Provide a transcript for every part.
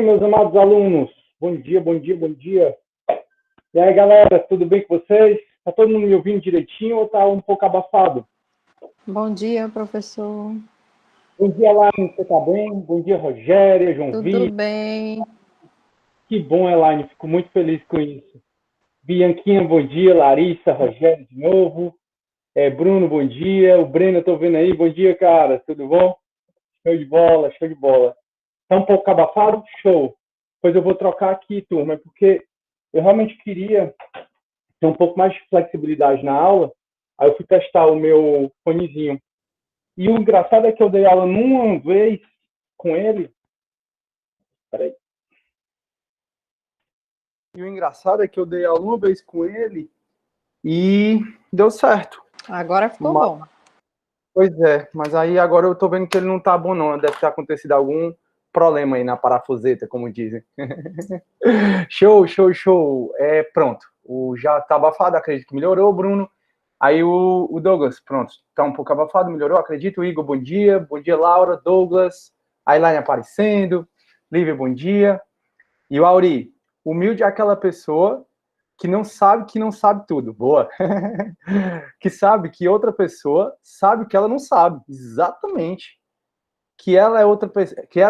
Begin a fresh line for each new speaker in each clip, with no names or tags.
Meus amados alunos, bom dia, bom dia, bom dia. E aí, galera, tudo bem com vocês? Tá todo mundo me ouvindo direitinho ou tá um pouco abafado?
Bom dia, professor.
Bom dia, Elaine, você tá bem? Bom dia, Rogéria, João
Tudo
Vitor.
bem?
Que bom, Elaine, fico muito feliz com isso. Bianquinha, bom dia. Larissa, Rogério de novo. Bruno, bom dia. O Breno, eu tô vendo aí. Bom dia, cara. Tudo bom? Show de bola, show de bola. Tá um pouco abafado? Show. Pois eu vou trocar aqui, turma, porque eu realmente queria ter um pouco mais de flexibilidade na aula. Aí eu fui testar o meu fonezinho. E o engraçado é que eu dei aula numa vez com ele. Peraí. E o engraçado é que eu dei aula uma vez com ele e deu certo.
Agora ficou bom.
Pois é, mas aí agora eu tô vendo que ele não tá bom não. Deve ter acontecido algum problema aí na parafuseta, como dizem. Show, show, show. Pronto. Já tá abafado, acredito que melhorou, Bruno. Aí o Douglas, pronto, tá um pouco abafado, melhorou, acredito. O Igor, bom dia. Bom dia, Laura, Douglas. A Elaine aparecendo. Lívia, bom dia. E o Auri, humilde é aquela pessoa que não sabe tudo. Boa. Que sabe que outra pessoa sabe que ela não sabe. Exatamente. Que ela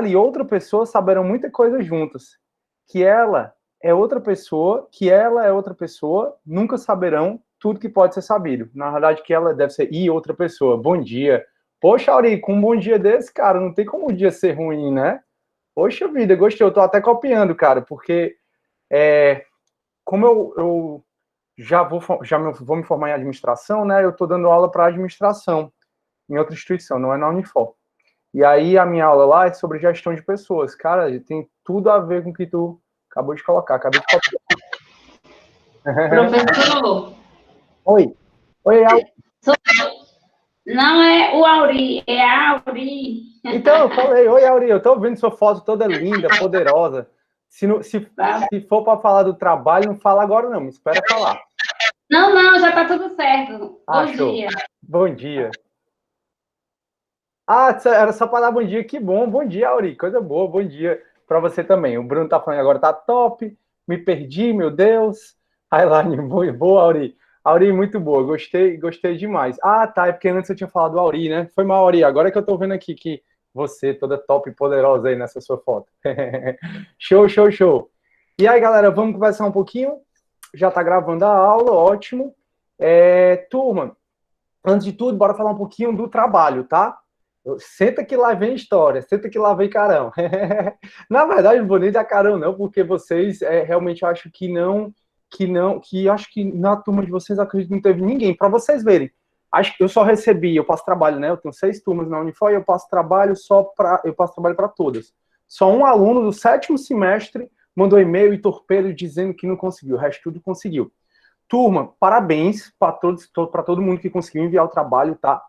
e outra pessoa saberão muita coisa juntas. Que ela é outra pessoa, nunca saberão tudo que pode ser sabido. Na verdade, que ela deve ser outra pessoa. Bom dia. Poxa, Auri, com um bom dia desse, cara, não tem como um dia ser ruim, né? Poxa vida, gostei. Eu tô até copiando, cara, porque como eu vou me formar em administração, né? Eu tô dando aula para administração em outra instituição, não é na Unifor. E aí a minha aula lá é sobre gestão de pessoas. Cara, tem tudo a ver com o que tu acabou de colocar. Acabei de copiar.
Professor.
Oi. Oi, Auri.
Não é o Auri, é a Auri.
Então, eu falei, oi, Auri, eu tô vendo sua foto toda linda, poderosa. Se for para falar do trabalho, não fala agora não, me espera falar.
Não, já tá tudo certo. Bom
Show.
dia.
Bom dia. Era só para dar bom dia, que bom. Bom dia, Auri, coisa boa, bom dia para você também. O Bruno tá falando agora, tá top, me perdi, meu Deus. Elaine, boa, Auri. Auri, muito boa, gostei demais. Tá, é porque antes eu tinha falado do Auri, né? Foi mal, Auri, agora que eu tô vendo aqui que você, toda top e poderosa aí nessa sua foto. Show, show, show. E aí, galera, vamos conversar um pouquinho? Já tá gravando a aula, ótimo. Turma, antes de tudo, bora falar um pouquinho do trabalho, tá? Senta que lá vem história, senta que lá vem carão. Na verdade, não vou nem dar carão, não, porque vocês realmente acho que acho que na turma de vocês acredito que não teve ninguém. Para vocês verem, acho que eu só recebi, eu passo trabalho, né? Eu tenho 6 turmas na Unifor e eu passo trabalho para todas. Só um aluno do 7º semestre mandou e-mail e torpedo dizendo que não conseguiu, o resto tudo conseguiu. Turma, parabéns para todo mundo que conseguiu enviar o trabalho, tá?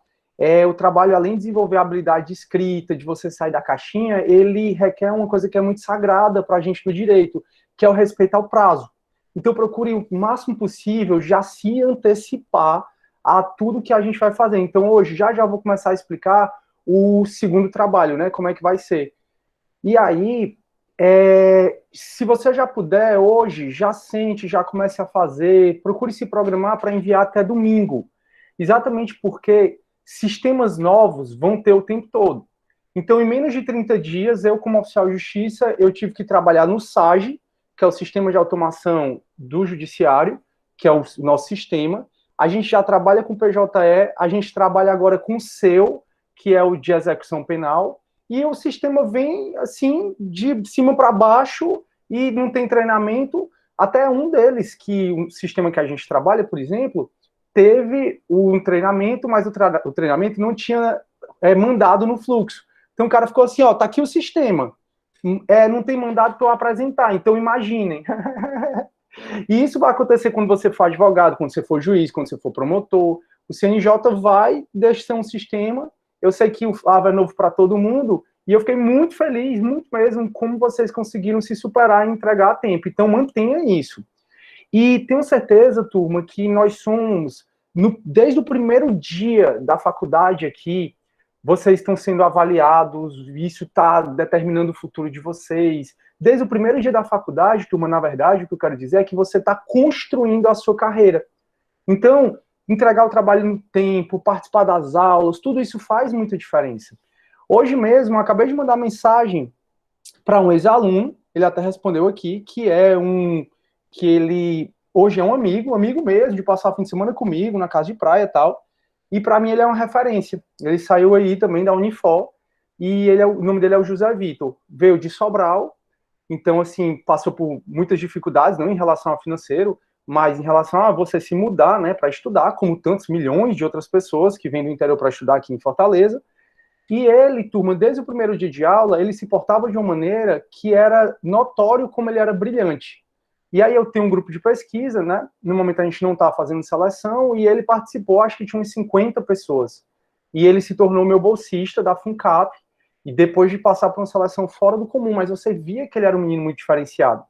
O trabalho, além de desenvolver a habilidade de escrita, de você sair da caixinha, ele requer uma coisa que é muito sagrada para a gente do direito, que é o respeito ao prazo. Então, procure o máximo possível já se antecipar a tudo que a gente vai fazer. Então, hoje, já vou começar a explicar o segundo trabalho, né? Como é que vai ser. E aí, se você já puder, hoje, já comece a fazer, procure se programar para enviar até domingo. Exatamente porque sistemas novos vão ter o tempo todo. Então, em menos de 30 dias, eu, como oficial de justiça, eu tive que trabalhar no SAGE, que é o Sistema de Automação do Judiciário, que é o nosso sistema. A gente já trabalha com PJE, a gente trabalha agora com o SEU, que é o de execução penal, e o sistema vem, assim, de cima para baixo e não tem treinamento. Até um deles, que o sistema que a gente trabalha, por exemplo, teve um treinamento, mas o treinamento não tinha mandado no fluxo. Então o cara ficou assim, tá aqui o sistema, não tem mandado para eu apresentar, então imaginem. E isso vai acontecer quando você for advogado, quando você for juiz, quando você for promotor. O CNJ vai deixar um sistema. Eu sei que o Flávio é novo para todo mundo, e eu fiquei muito feliz, muito mesmo, como vocês conseguiram se superar e entregar a tempo. Então mantenha isso. E tenho certeza, turma, que nós somos, desde o primeiro dia da faculdade aqui, vocês estão sendo avaliados, isso está determinando o futuro de vocês, desde o primeiro dia da faculdade, turma, na verdade, o que eu quero dizer é que você está construindo a sua carreira. Então, entregar o trabalho no tempo, participar das aulas, tudo isso faz muita diferença. Hoje mesmo, eu acabei de mandar mensagem para um ex-aluno, ele até respondeu aqui, que ele hoje é um amigo mesmo, de passar o fim de semana comigo, na casa de praia e tal, e para mim ele é uma referência. Ele saiu aí também da Unifor, e o nome dele é o José Vitor, veio de Sobral, então, assim, passou por muitas dificuldades, não em relação ao financeiro, mas em relação a você se mudar, né, para estudar, como tantos milhões de outras pessoas que vêm do interior para estudar aqui em Fortaleza. E ele, turma, desde o primeiro dia de aula, ele se portava de uma maneira que era notório como ele era brilhante. E aí eu tenho um grupo de pesquisa, né? No momento a gente não está fazendo seleção, e ele participou, acho que tinha uns 50 pessoas. E ele se tornou meu bolsista da FUNCAP, e depois de passar por uma seleção fora do comum, mas você via que ele era um menino muito diferenciado.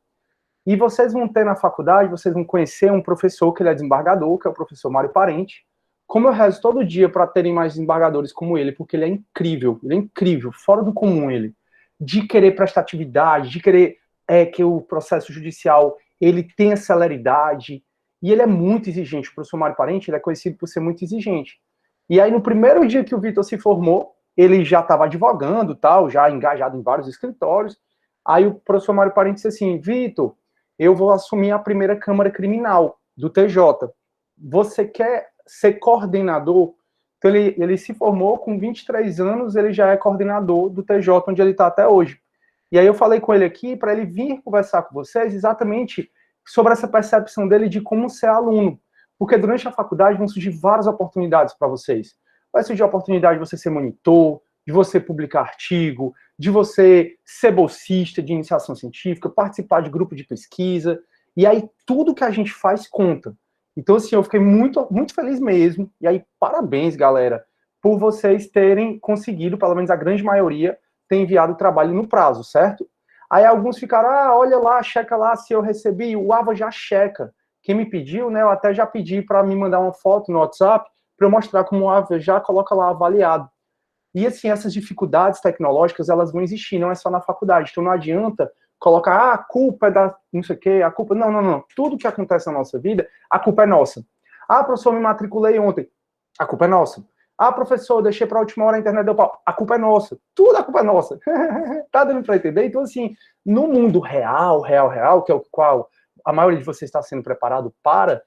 E vocês vão ter na faculdade, vocês vão conhecer um professor que ele é desembargador, que é o professor Mário Parente. Como eu rezo todo dia para terem mais desembargadores como ele, porque ele é incrível, fora do comum ele. De querer prestatividade, de querer que o processo judicial ele tenha celeridade, e ele é muito exigente. O professor Mário Parente, ele é conhecido por ser muito exigente. E aí, no primeiro dia que o Vitor se formou, ele já estava advogando, tal, já engajado em vários escritórios. Aí o professor Mário Parente disse assim: Vitor, eu vou assumir a primeira Câmara Criminal do TJ. Você quer ser coordenador? Então ele se formou com 23 anos, ele já é coordenador do TJ, onde ele está até hoje. E aí eu falei com ele aqui para ele vir conversar com vocês exatamente sobre essa percepção dele de como ser aluno. Porque durante a faculdade vão surgir várias oportunidades para vocês. Vai surgir a oportunidade de você ser monitor, de você publicar artigo, de você ser bolsista de iniciação científica, participar de grupo de pesquisa, e aí tudo que a gente faz conta. Então, assim, eu fiquei muito, muito feliz mesmo, e aí parabéns, galera, por vocês terem conseguido, pelo menos a grande maioria, ter enviado o trabalho no prazo, certo? Aí alguns ficaram, olha lá, checa lá se eu recebi, o Ava já checa. Quem me pediu, né, eu até já pedi para me mandar uma foto no WhatsApp, para eu mostrar como o Ava já coloca lá avaliado. E, assim, essas dificuldades tecnológicas, elas vão existir, não é só na faculdade. Então, não adianta colocar, a culpa é da não sei o quê, a culpa... Não. Tudo que acontece na nossa vida, a culpa é nossa. Professor, me matriculei ontem. A culpa é nossa. Professor, deixei para a última hora a internet deu pau. A culpa é nossa. Tudo a culpa é nossa. Tá dando para entender? Então, assim, no mundo real, que é o qual a maioria de vocês está sendo preparado para...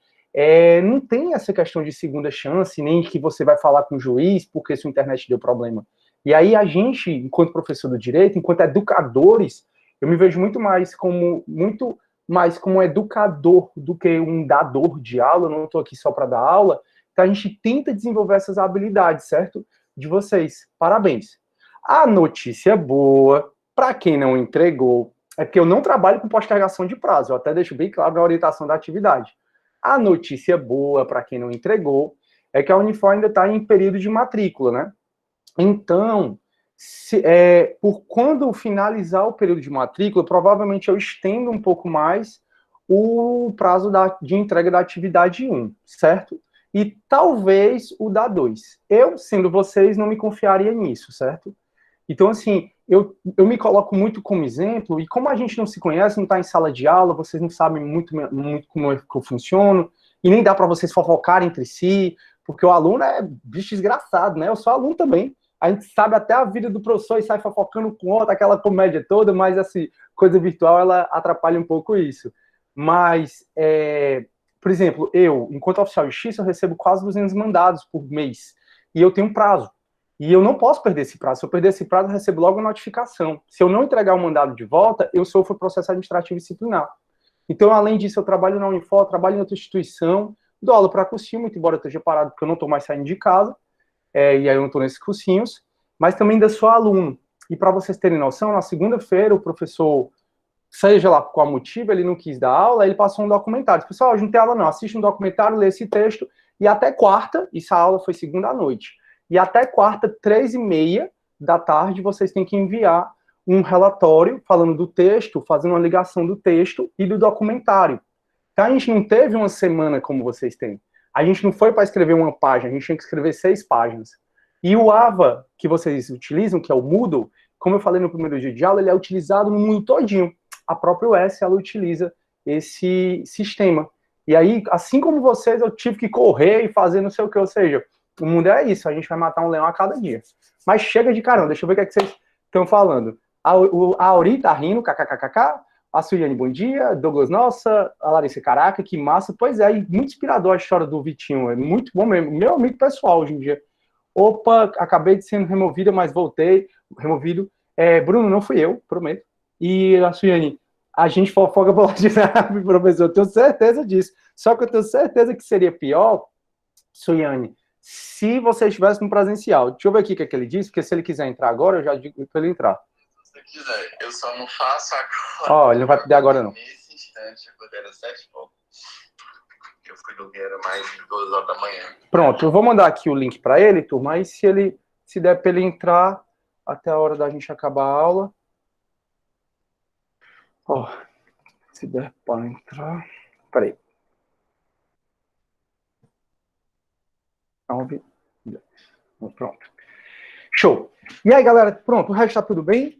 não tem essa questão de segunda chance, nem que você vai falar com o juiz porque sua internet deu problema. E aí a gente, enquanto professor do direito, enquanto educadores, eu me vejo muito mais como educador do que um dador de aula. Eu não estou aqui só para dar aula. Então a gente tenta desenvolver essas habilidades, certo? De vocês. Parabéns. A notícia boa, para quem não entregou, é porque eu não trabalho com postergação de prazo. Eu até deixo bem claro na orientação da atividade. A notícia boa, para quem não entregou, é que a Unifor ainda está em período de matrícula, né? Então, por quando finalizar o período de matrícula, provavelmente eu estendo um pouco mais o prazo de entrega da atividade 1, certo? E talvez o da 2. Eu, sendo vocês, não me confiaria nisso, certo? Então, assim, eu me coloco muito como exemplo, e como a gente não se conhece, não está em sala de aula, vocês não sabem muito como é que eu funciono, e nem dá para vocês fofocarem entre si, porque o aluno é bicho desgraçado, né? Eu sou aluno também. A gente sabe até a vida do professor e sai fofocando com outro, aquela comédia toda, mas, assim, coisa virtual, ela atrapalha um pouco isso. Mas, por exemplo, eu, enquanto oficial de justiça, eu recebo quase 200 mandados por mês, e eu tenho um prazo. E eu não posso perder esse prazo. Se eu perder esse prazo, eu recebo logo a notificação. Se eu não entregar o mandado de volta, eu sofro processo administrativo disciplinar. Então, além disso, eu trabalho na Unifor, trabalho em outra instituição, dou aula para cursinho, muito embora eu esteja parado, porque eu não estou mais saindo de casa, e aí eu não estou nesses cursinhos, mas também ainda sou aluno. E para vocês terem noção, na segunda-feira, o professor, seja lá por qual motivo, ele não quis dar aula, ele passou um documentário. Pessoal, hoje não tem aula não, assiste um documentário, lê esse texto, e até quarta, essa aula foi segunda à noite, e até quarta, 3h30 da tarde, vocês têm que enviar um relatório falando do texto, fazendo uma ligação do texto e do documentário. Então, a gente não teve uma semana como vocês têm. A gente não foi para escrever uma página, a gente tinha que escrever 6 páginas. E o AVA que vocês utilizam, que é o Moodle, como eu falei no primeiro dia de aula, ele é utilizado no mundo todinho. a própria UES, ela utiliza esse sistema. E aí, assim como vocês, eu tive que correr e fazer não sei o que, ou seja, o mundo é isso, a gente vai matar um leão a cada dia. Mas chega de caramba, deixa eu ver o que é que vocês estão falando. A Auri tá rindo, kkkk. A Suiane, bom dia. Douglas, nossa. A Larissa, caraca, que massa. Pois é, e muito inspirador a história do Vitinho. É muito bom mesmo. Meu amigo pessoal hoje em dia. Opa, acabei de ser removida, mas voltei. Removido. Bruno, não fui eu, prometo. E a Suiane, a gente fofoca pelo WhatsApp, professor. Eu tenho certeza disso. Só que eu tenho certeza que seria pior, Suiane, se você estivesse no presencial. Deixa eu ver aqui o que é que ele disse, porque se ele quiser entrar agora, eu já digo para ele entrar.
Se quiser, eu só não faço agora.
Ó, ele não vai poder agora, não.
Nesse instante, eu era 7 e pouco. Eu fui dormir, era mais de 2 horas da manhã.
Pronto, eu vou mandar aqui o link para ele, turma, aí se der para ele entrar até a hora da gente acabar a aula. Ó, se der para entrar. Peraí. 9, 10. Pronto. Show. E aí, galera, pronto, o resto tá tudo bem?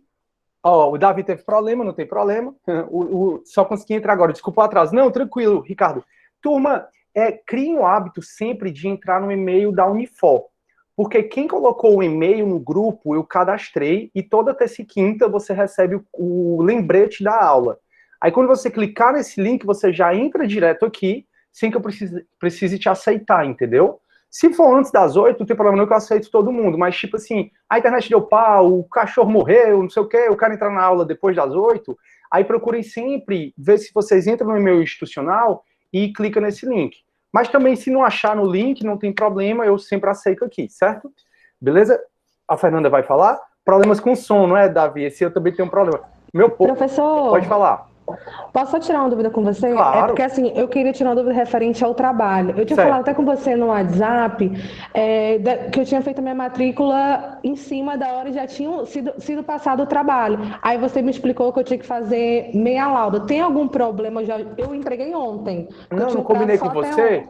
Ó, o Davi teve problema, não tem problema. Só consegui entrar agora, desculpa o atraso. Não, tranquilo, Ricardo. Turma, criem o hábito sempre de entrar no e-mail da Unifor. Porque quem colocou o e-mail no grupo, eu cadastrei, e toda terça e quinta você recebe o lembrete da aula. Aí quando você clicar nesse link, você já entra direto aqui, sem que eu precise te aceitar, entendeu? Se for antes das 8, não tem problema não, que eu aceito todo mundo. Mas, tipo assim, a internet deu pau, o cachorro morreu, não sei o quê, eu quero entrar na aula depois das 8. Aí procurem sempre ver se vocês entram no e-mail institucional e clica nesse link. Mas também, se não achar no link, não tem problema, eu sempre aceito aqui, certo? Beleza? A Fernanda vai falar. Problemas com sono, né, Davi? Esse eu também tenho um problema. Meu povo,
professor,
pode falar.
Posso só tirar uma dúvida com você?
Claro.
É porque, assim, eu queria tirar uma dúvida referente ao trabalho. Eu tinha
Certo.
falado até com você no WhatsApp que eu tinha feito a minha matrícula em cima da hora e já tinha sido passado o trabalho. Aí você me explicou que eu tinha que fazer meia lauda. Tem algum problema? Eu entreguei ontem.
Não combinei com você?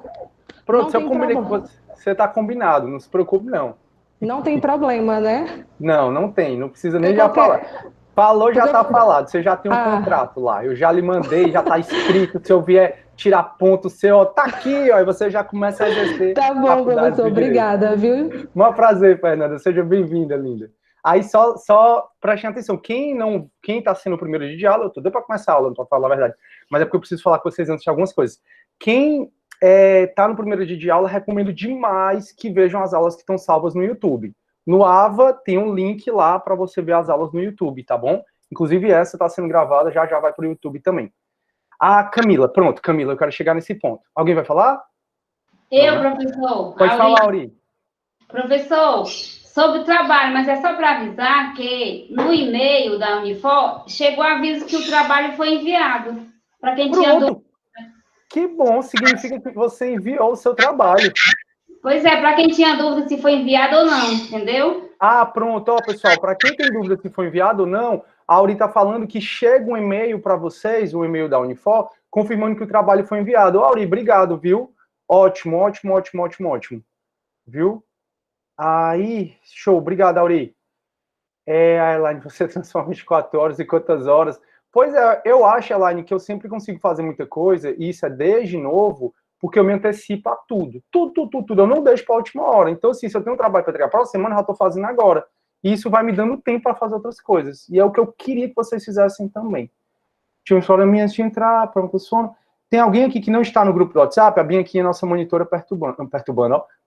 Pronto, se eu combinei com você, você tá combinado, não se preocupe, não.
Não tem problema, né?
Não tem, não precisa nem já falar. Falou, já tá falado, você já tem um contrato lá, eu já lhe mandei, já tá escrito, se eu vier tirar ponto seu, ó, tá aqui, ó, e você já começa a exercer.
Tá bom, professor, obrigada, viu?
Um prazer, Fernanda, seja bem-vinda, linda. Aí só prestem atenção, quem tá sendo o primeiro dia de aula, eu tô doido pra começar a aula, não tô falando a verdade, mas é porque eu preciso falar com vocês antes de algumas coisas. Quem tá no primeiro dia de aula, recomendo demais que vejam as aulas que estão salvas no YouTube. No AVA tem um link lá para você ver as aulas no YouTube, tá bom? Inclusive essa está sendo gravada, já vai para o YouTube também. A Camila, pronto, Camila, eu quero chegar nesse ponto. Alguém vai falar?
Eu, professor.
Pode falar, Auri.
Professor, sobre o trabalho, mas é só para avisar que no e-mail da Unifor chegou aviso que o trabalho foi enviado. Para quem tinha dúvida.
Que bom, significa que você enviou o seu trabalho.
Pois é, para quem tinha dúvida se foi enviado ou não, entendeu?
Ah, pronto, ó, pessoal, para quem tem dúvida se foi enviado ou não, a Auri está falando que chega um e-mail para vocês, o e-mail da Unifor, confirmando que o trabalho foi enviado. Ó, Auri, obrigado, viu? Ótimo. Viu? Aí, show, obrigado, Auri. A Elaine, você transforma 24 horas em quantas horas? Pois é, eu acho, Elaine, que eu sempre consigo fazer muita coisa, e isso é desde novo, porque eu me antecipo a tudo. Tudo. Eu não deixo para a última hora. Então, assim, se eu tenho um trabalho para entregar para a semana, eu já estou fazendo agora. E isso vai me dando tempo para fazer outras coisas. E é o que eu queria que vocês fizessem também. Tinha uma história minha antes de entrar, para o sono. Tem alguém aqui que não está no grupo do WhatsApp? A Bia aqui é nossa monitora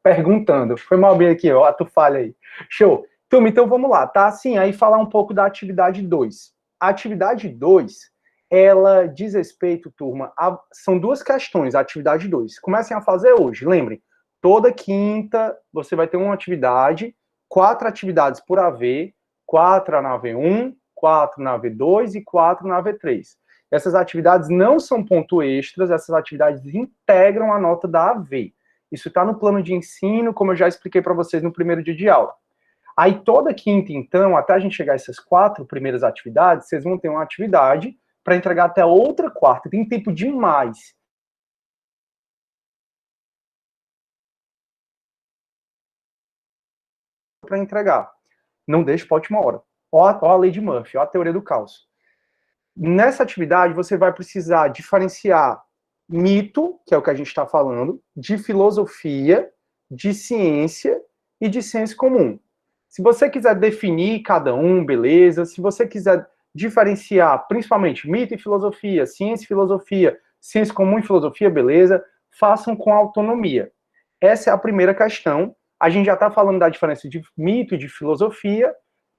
perguntando. Foi mal, Bia aqui, ó, tu falha aí. Show. Então vamos lá, tá? Assim, aí falar um pouco da atividade 2. A atividade 2, ela diz respeito, turma, são duas questões, a atividade 2. Comecem a fazer hoje, lembrem, toda quinta você vai ter uma atividade, 4 atividades por AV, 4 na AV1, 4 na AV2 e 4 na AV3. Essas atividades não são ponto extras, essas atividades integram a nota da AV. Isso está no plano de ensino, como eu já expliquei para vocês no primeiro dia de aula. Aí toda quinta, então, até a gente chegar a essas 4 primeiras atividades, vocês vão ter uma atividade para entregar até outra quarta. Tem tempo demais. Para entregar. Não deixe para a última hora. Ó a lei de Murphy, ó a teoria do caos. Nessa atividade, você vai precisar diferenciar mito, que é o que a gente está falando, de filosofia, de ciência e de senso comum. Se você quiser definir cada um, beleza. Se você quiser diferenciar, principalmente, mito e filosofia, ciência e filosofia, senso comum e filosofia, beleza. Façam com autonomia. Essa é a primeira questão. A gente já está falando da diferença de mito e de filosofia.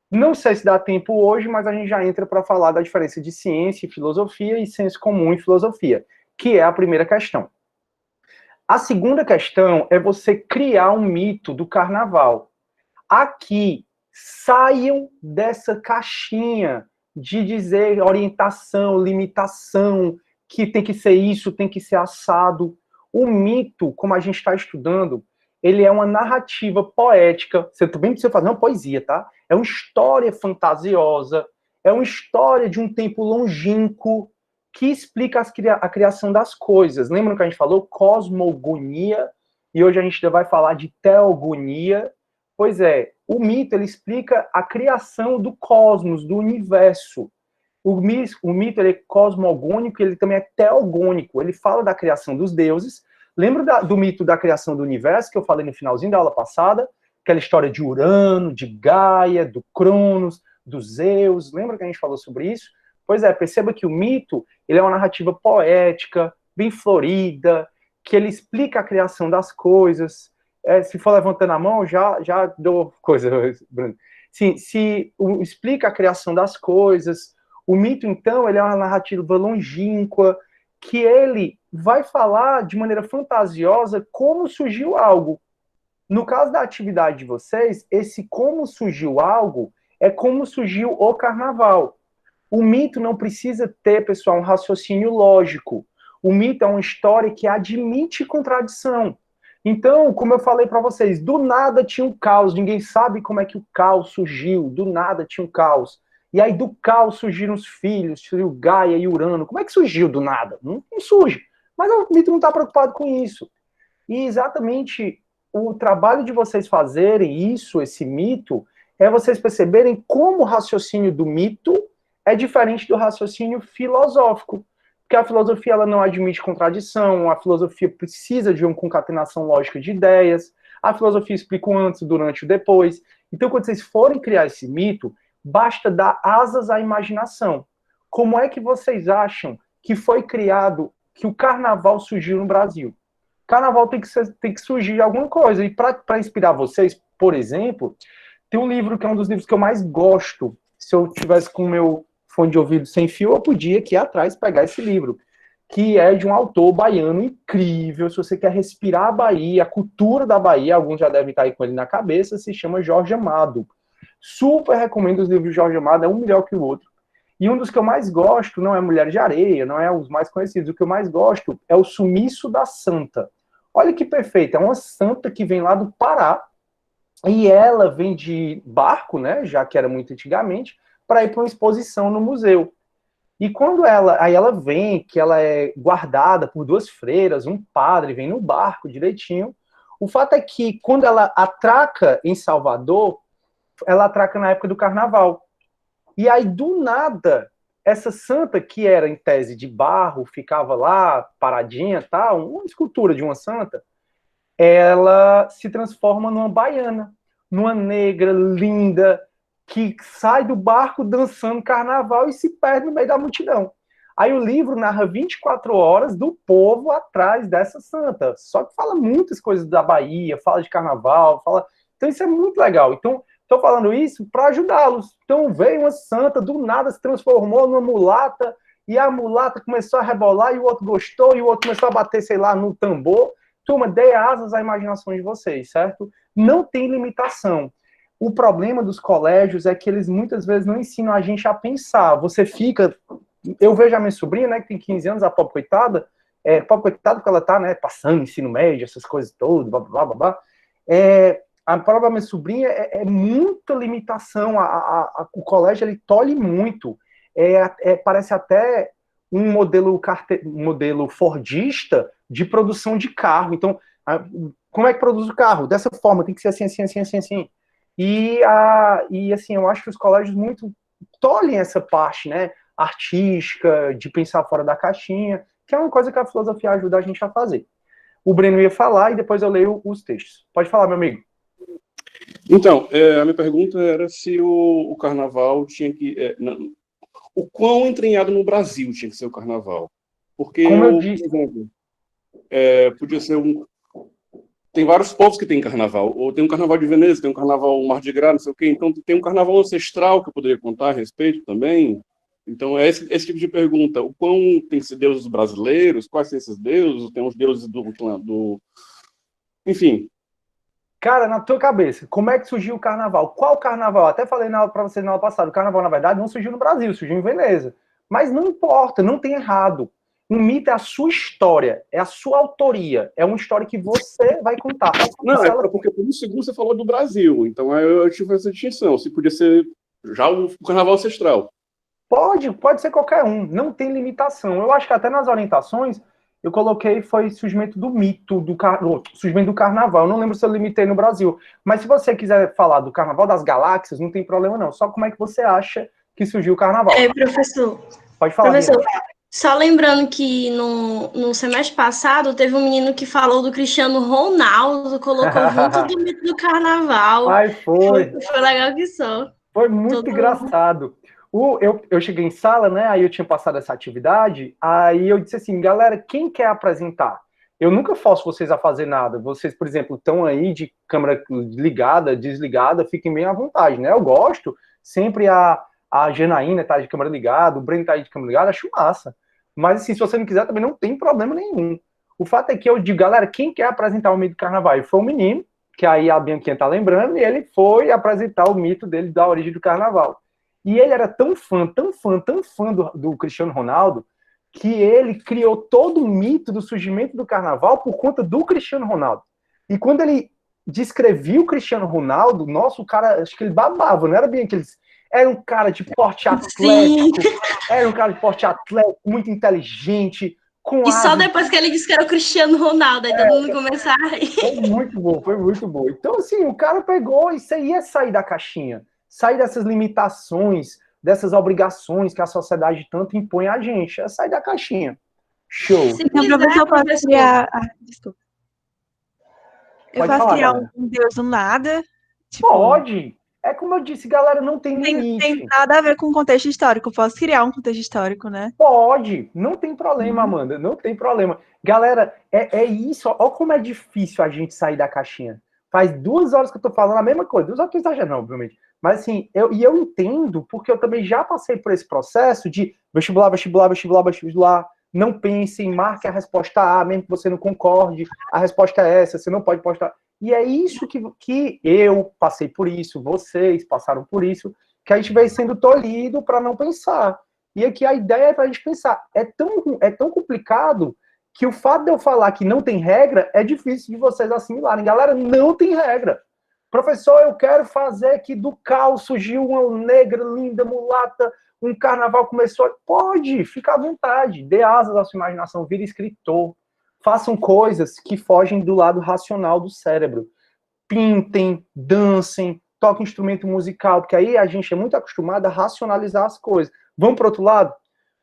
Não sei se dá tempo hoje, mas a gente já entra para falar da diferença de ciência e filosofia e senso comum e filosofia, que é a primeira questão. A segunda questão é você criar um mito do carnaval. Aqui, saiam dessa caixinha de dizer orientação, limitação, que tem que ser isso, tem que ser assado. O mito, como a gente está estudando, ele é uma narrativa poética. Você também precisa fazer uma poesia, tá? É uma história fantasiosa, é uma história de um tempo longínquo que explica a criação das coisas. Lembram que a gente falou cosmogonia? E hoje a gente vai falar de teogonia. Pois é, o mito ele explica a criação do cosmos, do universo. O mito ele é cosmogônico, ele também é teogônico. Ele fala da criação dos deuses. Lembra do mito da criação do universo, que eu falei no finalzinho da aula passada? Aquela história de Urano, de Gaia, do Cronos, dos Zeus. Lembra que a gente falou sobre isso? Pois é, perceba que o mito ele é uma narrativa poética, bem florida, que ele explica a criação das coisas. Se for levantando a mão, já dou coisa, Bruno. Explica a criação das coisas. O mito, então, ele é uma narrativa longínqua, que ele vai falar de maneira fantasiosa como surgiu algo. No caso da atividade de vocês, esse como surgiu algo é como surgiu o carnaval. O mito não precisa ter, pessoal, um raciocínio lógico. O mito é uma história que admite contradição. Então, como eu falei para vocês, do nada tinha um caos, ninguém sabe como é que o caos surgiu, do nada tinha um caos. E aí do caos surgiram os filhos, surgiu Gaia e Urano. Como é que surgiu do nada? Não surge. Mas o mito não está preocupado com isso. E exatamente o trabalho de vocês fazerem isso, esse mito, é vocês perceberem como o raciocínio do mito é diferente do raciocínio filosófico. Porque a filosofia ela não admite contradição, a filosofia precisa de uma concatenação lógica de ideias, a filosofia explica o antes, o durante e o depois. Então, quando vocês forem criar esse mito, basta dar asas à imaginação. Como é que vocês acham que foi criado, que o carnaval surgiu no Brasil? Carnaval tem que surgir de alguma coisa. E para inspirar vocês, por exemplo, tem um livro que é um dos livros que eu mais gosto. Se eu tivesse com o meu fone de ouvido sem fio, eu podia aqui atrás pegar esse livro, que é de um autor baiano incrível. Se você quer respirar a Bahia, a cultura da Bahia, alguns já devem estar aí com ele na cabeça, se chama Jorge Amado. Super recomendo os livros de Jorge Amado, é um melhor que o outro. E um dos que eu mais gosto não é Mulheres de Areia, não é os mais conhecidos. O que eu mais gosto é O Sumiço da Santa. Olha que perfeito, é uma santa que vem lá do Pará, e ela vem de barco, né, já que era muito antigamente, para ir para uma exposição no museu. E quando ela vem, que ela é guardada por duas freiras, um padre, vem no barco direitinho. O fato é que quando ela atraca em Salvador, ela atraca na época do carnaval. E aí, do nada, essa santa, que era em tese de barro, ficava lá paradinha, tal, uma escultura de uma santa, ela se transforma numa baiana, numa negra linda, que sai do barco dançando carnaval e se perde no meio da multidão. Aí o livro narra 24 horas do povo atrás dessa santa. Só que fala muitas coisas da Bahia, fala de carnaval, fala... Então isso é muito legal. Então, estou falando isso para ajudá-los. Então veio uma santa, do nada se transformou numa mulata, e a mulata começou a rebolar, e o outro gostou, e o outro começou a bater, sei lá, no tambor. Turma, dê asas à imaginação de vocês, certo? Não tem limitação. O problema dos colégios é que eles muitas vezes não ensinam a gente a pensar. Você fica... Eu vejo a minha sobrinha, né, que tem 15 anos, a pobre coitada, porque ela tá, né, passando ensino médio, essas coisas todas, blá, blá, blá, blá. A própria minha sobrinha é muita limitação. O colégio, ele tolhe muito. Parece até um modelo fordista de produção de carro. Então, como é que produz o carro? Dessa forma, tem que ser assim, assim, assim, assim, assim. E assim, eu acho que os colégios muito tolhem essa parte, né? artística, de pensar fora da caixinha, que é uma coisa que a filosofia ajuda a gente a fazer. O Breno ia falar e depois eu leio os textos. Pode falar, meu amigo.
Então, a minha pergunta era se o carnaval tinha que... o quão entranhado no Brasil tinha que ser o carnaval. Porque,
como eu disse,
por exemplo, podia ser tem vários povos que tem carnaval. Ou tem um carnaval de Veneza, tem um carnaval Mardi Gras, não sei o quê. Então, tem um carnaval ancestral que eu poderia contar a respeito também. Então, é esse tipo de pergunta. O quão tem esses deuses brasileiros? Quais são esses deuses? Tem os deuses do... Enfim.
Cara, na tua cabeça, como é que surgiu o carnaval? Qual carnaval? Até falei para vocês na aula passada, o carnaval, na verdade, não surgiu no Brasil, surgiu em Veneza. Mas não importa, não tem errado. Um mito é a sua história, é a sua autoria, é uma história que você vai contar.
Não, porque por um segundo você falou do Brasil, então eu tive essa distinção, se podia ser já o carnaval ancestral.
Pode ser qualquer um, não tem limitação. Eu acho que até nas orientações eu coloquei foi surgimento do mito, surgimento do carnaval. Eu não lembro se eu limitei no Brasil, mas se você quiser falar do carnaval das galáxias, não tem problema não, só como é que você acha que surgiu o carnaval.
Professor.
Pode falar,
professor. Só lembrando que no semestre passado teve um menino que falou do Cristiano Ronaldo, colocou junto do mito do carnaval.
Ai, foi
legal que só.
Foi muito engraçado. Eu cheguei em sala, né? Aí eu tinha passado essa atividade, aí eu disse assim, galera, quem quer apresentar? Eu nunca forço vocês a fazer nada. Vocês, por exemplo, estão aí de câmera ligada, desligada, fiquem bem à vontade, né? Eu gosto, sempre a Janaína tá de câmera ligada, o Breno tá aí de câmera ligada, acho massa. Mas, assim, se você não quiser, também não tem problema nenhum. O fato é que eu digo, galera, quem quer apresentar o mito do carnaval? E foi um menino, que aí a Bianquinha tá lembrando, e ele foi apresentar o mito dele da origem do carnaval. E ele era tão fã do Cristiano Ronaldo, que ele criou todo um mito do surgimento do carnaval por conta do Cristiano Ronaldo. E quando ele descrevia o Cristiano Ronaldo, nossa, o cara, acho que ele babava, não era bem aqueles... Era um cara de porte atlético, muito inteligente.
Só depois que ele disse que era o Cristiano Ronaldo, aí todo mundo começava a rir.
Foi muito bom. Então, assim, o cara pegou e você ia sair da caixinha, sair dessas limitações, dessas obrigações que a sociedade tanto impõe a gente. É sair da caixinha. Show.
Então, professor, pode criar... desculpa. Eu posso criar um deus do nada?
Tipo... Pode. É como eu disse, galera, não tem limite.
Tem nada a ver com contexto histórico. Eu posso criar um contexto histórico, né?
Pode. Não tem problema, Amanda. Não tem problema. Galera, é isso. Olha como é difícil a gente sair da caixinha. Faz 2 horas que eu tô falando a mesma coisa. 2 horas que eu exagerando, obviamente. Mas, assim, eu entendo, porque eu também já passei por esse processo de vestibular. Não pensem, marque a resposta A, mesmo que você não concorde. A resposta é essa, você não pode postar... E é isso que eu passei por isso, vocês passaram por isso, que a gente vai sendo tolhido para não pensar. E aqui a ideia é para a gente pensar. É tão complicado que o fato de eu falar que não tem regra é difícil de vocês assimilarem. Galera, não tem regra. Professor, eu quero fazer que do caos surgiu uma negra, linda, mulata, um carnaval começou... Pode, fica à vontade. Dê asas à sua imaginação, vire escritor. Façam coisas que fogem do lado racional do cérebro. Pintem, dancem, toquem instrumento musical, porque aí a gente é muito acostumado a racionalizar as coisas. Vamos para o outro lado?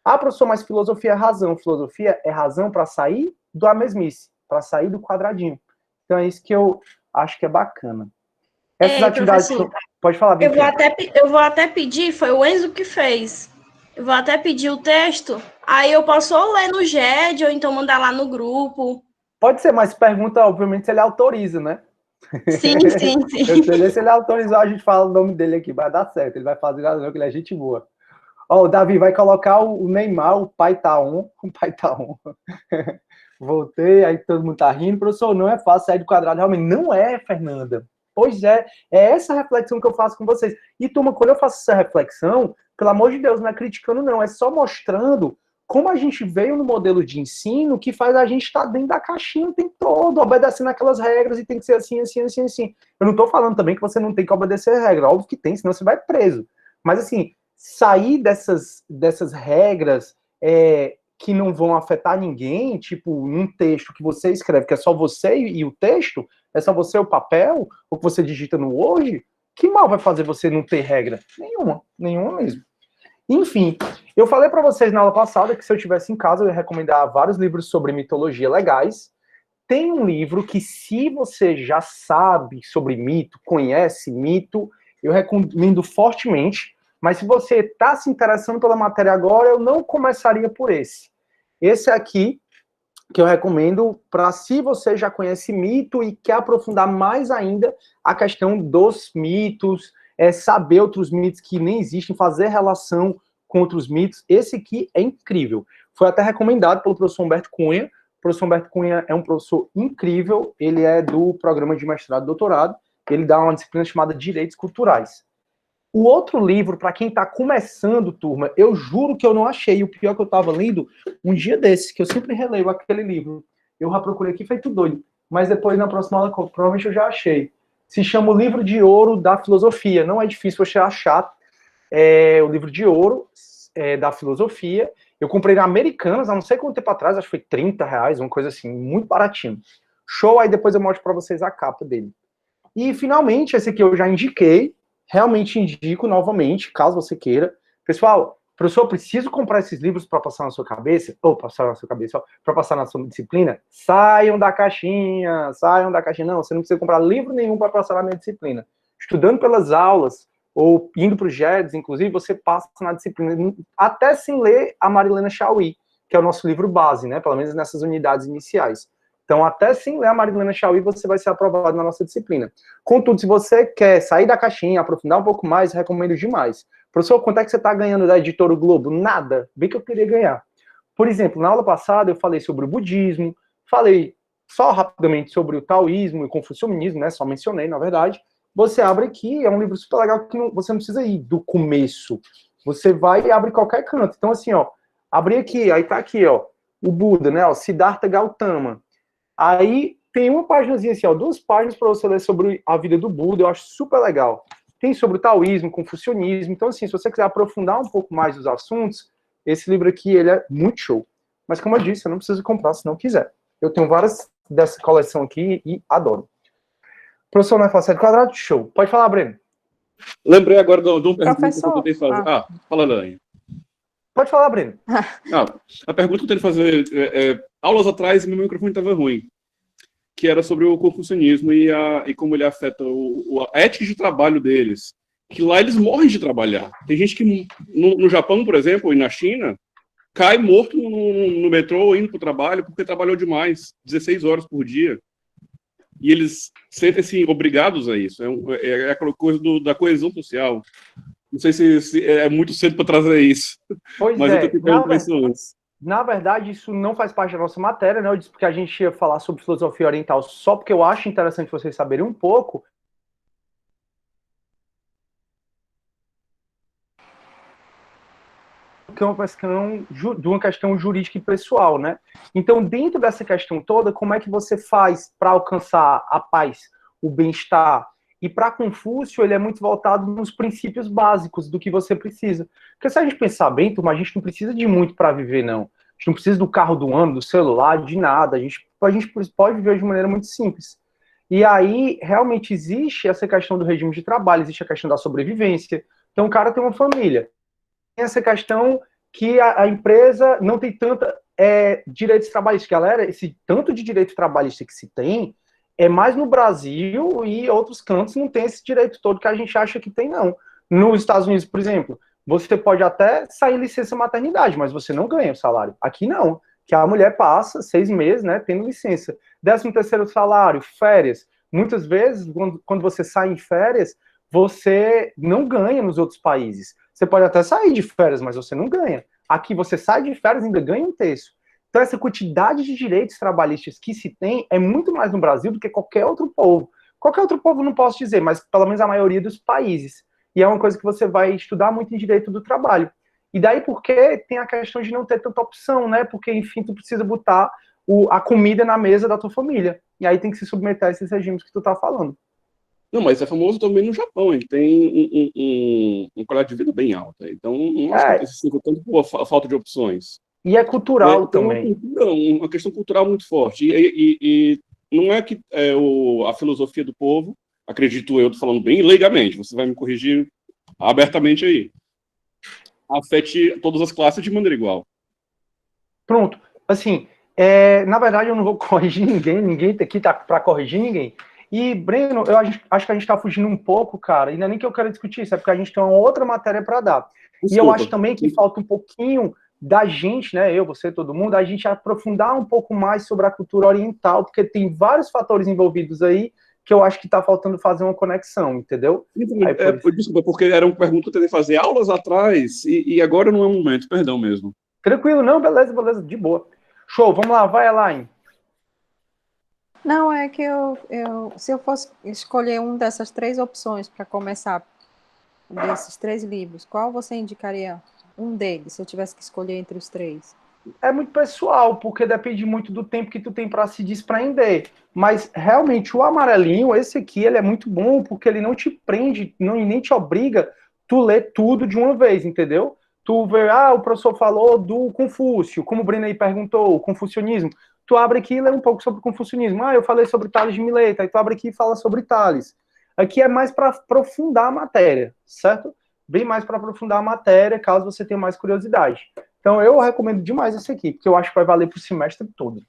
Ah, professor, mas filosofia é razão. Filosofia é razão para sair da mesmice, para sair do quadradinho. Então é isso que eu acho que é bacana. Essas atividades... Pode falar, Bianca.
Eu vou até pedir, foi o Enzo que fez. Eu vou até pedir o texto, aí eu posso ou ler no GED, ou então mandar lá no grupo.
Pode ser, mas pergunta, obviamente, se ele autoriza, né?
Sim.
Eu sei se ele autorizou, a gente fala o nome dele aqui, vai dar certo. Ele vai fazer nada, que ele é gente boa. Ó, o Davi vai colocar o Neymar, o pai tá on. Voltei, aí todo mundo tá rindo. Professor, não é fácil sair do quadrado. Realmente, não é, Fernanda. Pois é essa reflexão que eu faço com vocês. E, turma, quando eu faço essa reflexão, pelo amor de Deus, não é criticando, não. É só mostrando como a gente veio no modelo de ensino que faz a gente estar dentro da caixinha o tempo todo, obedecendo aquelas regras e tem que ser assim. Eu não tô falando também que você não tem que obedecer a regra. Óbvio que tem, senão você vai preso. Mas, assim, sair dessas regras que não vão afetar ninguém, tipo, num texto que você escreve, que é só você e o texto, é só você o papel, ou que você digita no Word, que mal vai fazer você não ter regra? Nenhuma mesmo. Enfim, eu falei para vocês na aula passada que se eu estivesse em casa eu ia recomendar vários livros sobre mitologia legais. Tem um livro que, se você já sabe sobre mito, conhece mito, eu recomendo fortemente, mas se você está se interessando pela matéria agora, eu não começaria por esse. Esse aqui, que eu recomendo para se você já conhece mito e quer aprofundar mais ainda a questão dos mitos, saber outros mitos que nem existem, fazer relação com outros mitos. Esse aqui é incrível. Foi até recomendado pelo professor Humberto Cunha. O professor Humberto Cunha é um professor incrível, ele é do programa de mestrado e doutorado, ele dá uma disciplina chamada Direitos Culturais. O outro livro, para quem está começando, turma, eu juro que eu não achei. O pior que eu estava lendo um dia desses, que eu sempre releio aquele livro. Eu já procurei aqui, feito doido. Mas depois, na próxima aula, provavelmente eu já achei. Se chama O Livro de Ouro da Filosofia. Não é difícil você achar o Livro de Ouro da Filosofia. Eu comprei na Americanas, há não sei quanto tempo atrás, acho que foi R$30, uma coisa assim, muito baratinho. Show, aí depois eu mostro para vocês a capa dele. E, finalmente, esse aqui eu já indiquei. Realmente indico novamente, caso você queira. Pessoal, professor, preciso comprar esses livros para passar na sua cabeça? Ou passar na sua cabeça, para passar na sua disciplina? Saiam da caixinha, não, você não precisa comprar livro nenhum para passar na minha disciplina. Estudando pelas aulas, ou indo para os GEDs, inclusive, você passa na disciplina, até sem ler a Marilena Chauí, que é o nosso livro base, né? Pelo menos nessas unidades iniciais. Então, até sem ler a Marilena Chauí, você vai ser aprovado na nossa disciplina. Contudo, se você quer sair da caixinha, aprofundar um pouco mais, recomendo demais. Professor, quanto é que você está ganhando da Editora Globo? Nada. Bem que eu queria ganhar. Por exemplo, na aula passada, eu falei sobre o budismo, falei só rapidamente sobre o taoísmo e o confucionismo, né? Só mencionei, na verdade. Você abre aqui, é um livro super legal que você não precisa ir do começo. Você vai e abre qualquer canto. Então, assim, ó, abri aqui, aí tá aqui, ó, o Buda, né? Ó, Siddhartha Gautama. Aí tem uma páginazinha assim, ó, 2 páginas para você ler sobre a vida do Buda, eu acho super legal. Tem sobre o taoísmo, confucionismo, então assim, se você quiser aprofundar um pouco mais os assuntos, esse livro aqui, ele é muito show. Mas como eu disse, eu não preciso comprar se não quiser. Eu tenho várias dessa coleção aqui e adoro. Professor, não é fácil, quadrado, show. Pode falar, Breno.
Lembrei agora de uma pergunta
Professor,
que eu tentei fazer. Fala, Dani.
Pode falar, Breno.
A pergunta que eu tentei fazer, aulas atrás, meu microfone estava ruim, que era sobre o confucionismo e como ele afeta a ética de trabalho deles. Que lá eles morrem de trabalhar. Tem gente que, no Japão, por exemplo, e na China, cai morto no metrô indo para o trabalho porque trabalhou demais, 16 horas por dia. E eles sentem-se obrigados a isso. É aquela coisa da coesão social. Não sei se é muito cedo para trazer isso.
Pois
mas eu tentei perguntar isso antes.
Na verdade, isso não faz parte da nossa matéria, né? Eu disse porque a gente ia falar sobre filosofia oriental só porque eu acho interessante vocês saberem um pouco. Que é uma questão jurídica e pessoal, né? Então, dentro dessa questão toda, como é que você faz para alcançar a paz, o bem-estar? E para Confúcio, ele é muito voltado nos princípios básicos do que você precisa. Porque se a gente pensar bem, turma, a gente não precisa de muito para viver, não. A gente não precisa do carro do ano, do celular, de nada. A gente pode viver de maneira muito simples. E aí, realmente, existe essa questão do regime de trabalho, existe a questão da sobrevivência. Então, o cara tem uma família. Tem essa questão que a empresa não tem tanta direitos trabalhistas. Galera, esse tanto de direito trabalhista que se tem é mais no Brasil e outros cantos não tem esse direito todo que a gente acha que tem, não. Nos Estados Unidos, por exemplo, você pode até sair licença maternidade, mas você não ganha o salário. Aqui não, que a mulher passa 6 meses, né, tendo licença. 13º salário, férias. Muitas vezes, quando você sai em férias, você não ganha nos outros países. Você pode até sair de férias, mas você não ganha. Aqui você sai de férias e ainda ganha um terço. Então essa quantidade de direitos trabalhistas que se tem é muito mais no Brasil do que qualquer outro povo. Qualquer outro povo não posso dizer, mas pelo menos a maioria dos países. E é uma coisa que você vai estudar muito em direito do trabalho. E daí porque tem a questão de não ter tanta opção, né? Porque, enfim, tu precisa botar a comida na mesa da tua família. E aí tem que se submeter a esses regimes que tu tá falando.
Não, mas é famoso também no Japão. Ele tem uma qualidade de vida bem alta. Então, não acho que se tanto por falta de opções.
E é cultural também.
Uma questão cultural muito forte. E não é que a filosofia do povo, acredito eu, estou falando bem leigamente, você vai me corrigir abertamente aí. afete todas as classes de maneira igual.
Pronto. Assim, na verdade, eu não vou corrigir ninguém aqui tá para corrigir ninguém. E, Breno, acho que a gente está fugindo um pouco, cara, e não é nem que eu quero discutir isso, é porque a gente tem uma outra matéria para dar.
Desculpa.
E eu acho também que falta um pouquinho da gente, né, eu, você, todo mundo, a gente aprofundar um pouco mais sobre a cultura oriental, porque tem vários fatores envolvidos aí que eu acho que está faltando fazer uma conexão, entendeu?
Desculpa, porque era uma pergunta que eu tentei fazer aulas atrás, e agora não é o momento, perdão mesmo.
Tranquilo, não, beleza, de boa. Show, vamos lá, vai, Elaine.
Não, é que se eu fosse escolher uma dessas 3 opções para começar, desses 3 livros, qual você indicaria um deles, se eu tivesse que escolher entre os 3?
É muito pessoal, porque depende muito do tempo que tu tem para se desprender. Mas, realmente, o amarelinho, esse aqui, ele é muito bom, porque ele não te prende, nem te obriga tu ler tudo de uma vez, entendeu? Tu vê, o professor falou do Confúcio, como o Breno aí perguntou, o confucionismo. Tu abre aqui e lê um pouco sobre o confucionismo. Eu falei sobre Tales de Mileto, aí tu abre aqui e fala sobre Tales. Aqui é mais para aprofundar a matéria, certo? Bem mais para aprofundar a matéria, caso você tenha mais curiosidade. Então, eu recomendo demais esse aqui, porque eu acho que vai valer para o semestre todo.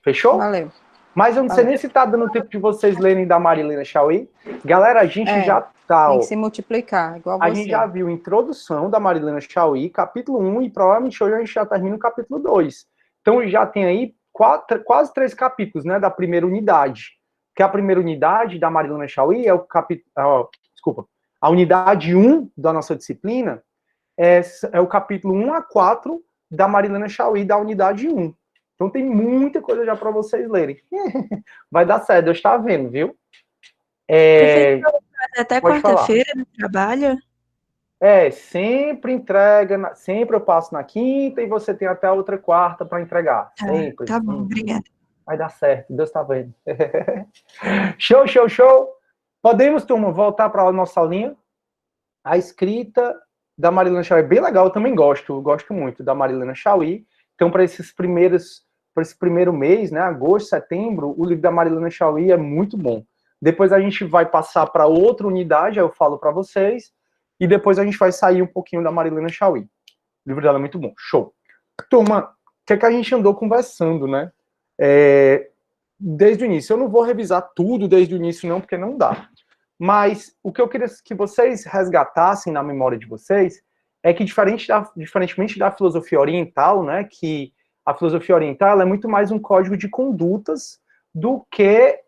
Fechou?
Valeu.
Mas eu não sei nem se tá dando tempo de vocês lerem da Marilena Chauí. Galera, a gente já tá...
Tem que se multiplicar, igual
a
você.
gente já viu a introdução da Marilena Chauí, capítulo 1, e provavelmente hoje a gente já termina o capítulo 2. Então, já tem aí quase 3 capítulos, né, da primeira unidade. Que a primeira unidade da Marilena Chauí é o capítulo... A unidade 1 da nossa disciplina é o capítulo 1 a 4 da Marilena Chauí, da unidade 1. Então tem muita coisa já para vocês lerem. Vai dar certo, Deus está vendo, viu?
Até quarta-feira no trabalho?
Sempre entrega, sempre eu passo na quinta e você tem até a outra quarta para entregar. Sempre.
Tá bom, obrigada.
Vai dar certo, Deus está vendo. Show. Podemos, turma, voltar para a nossa aulinha? A escrita da Marilena Chauí é bem legal, eu também gosto muito da Marilena Chauí. Então, para esse primeiro mês, né, agosto, setembro, o livro da Marilena Chauí é muito bom. Depois a gente vai passar para outra unidade, aí eu falo para vocês, e depois a gente vai sair um pouquinho da Marilena Chauí. O livro dela é muito bom. Show. Turma, o que é que a gente andou conversando, né? Desde o início. Eu não vou revisar tudo desde o início, não, porque não dá. Mas o que eu queria que vocês resgatassem na memória de vocês é que, diferentemente da filosofia oriental, né, que a filosofia oriental é muito mais um código de condutas do que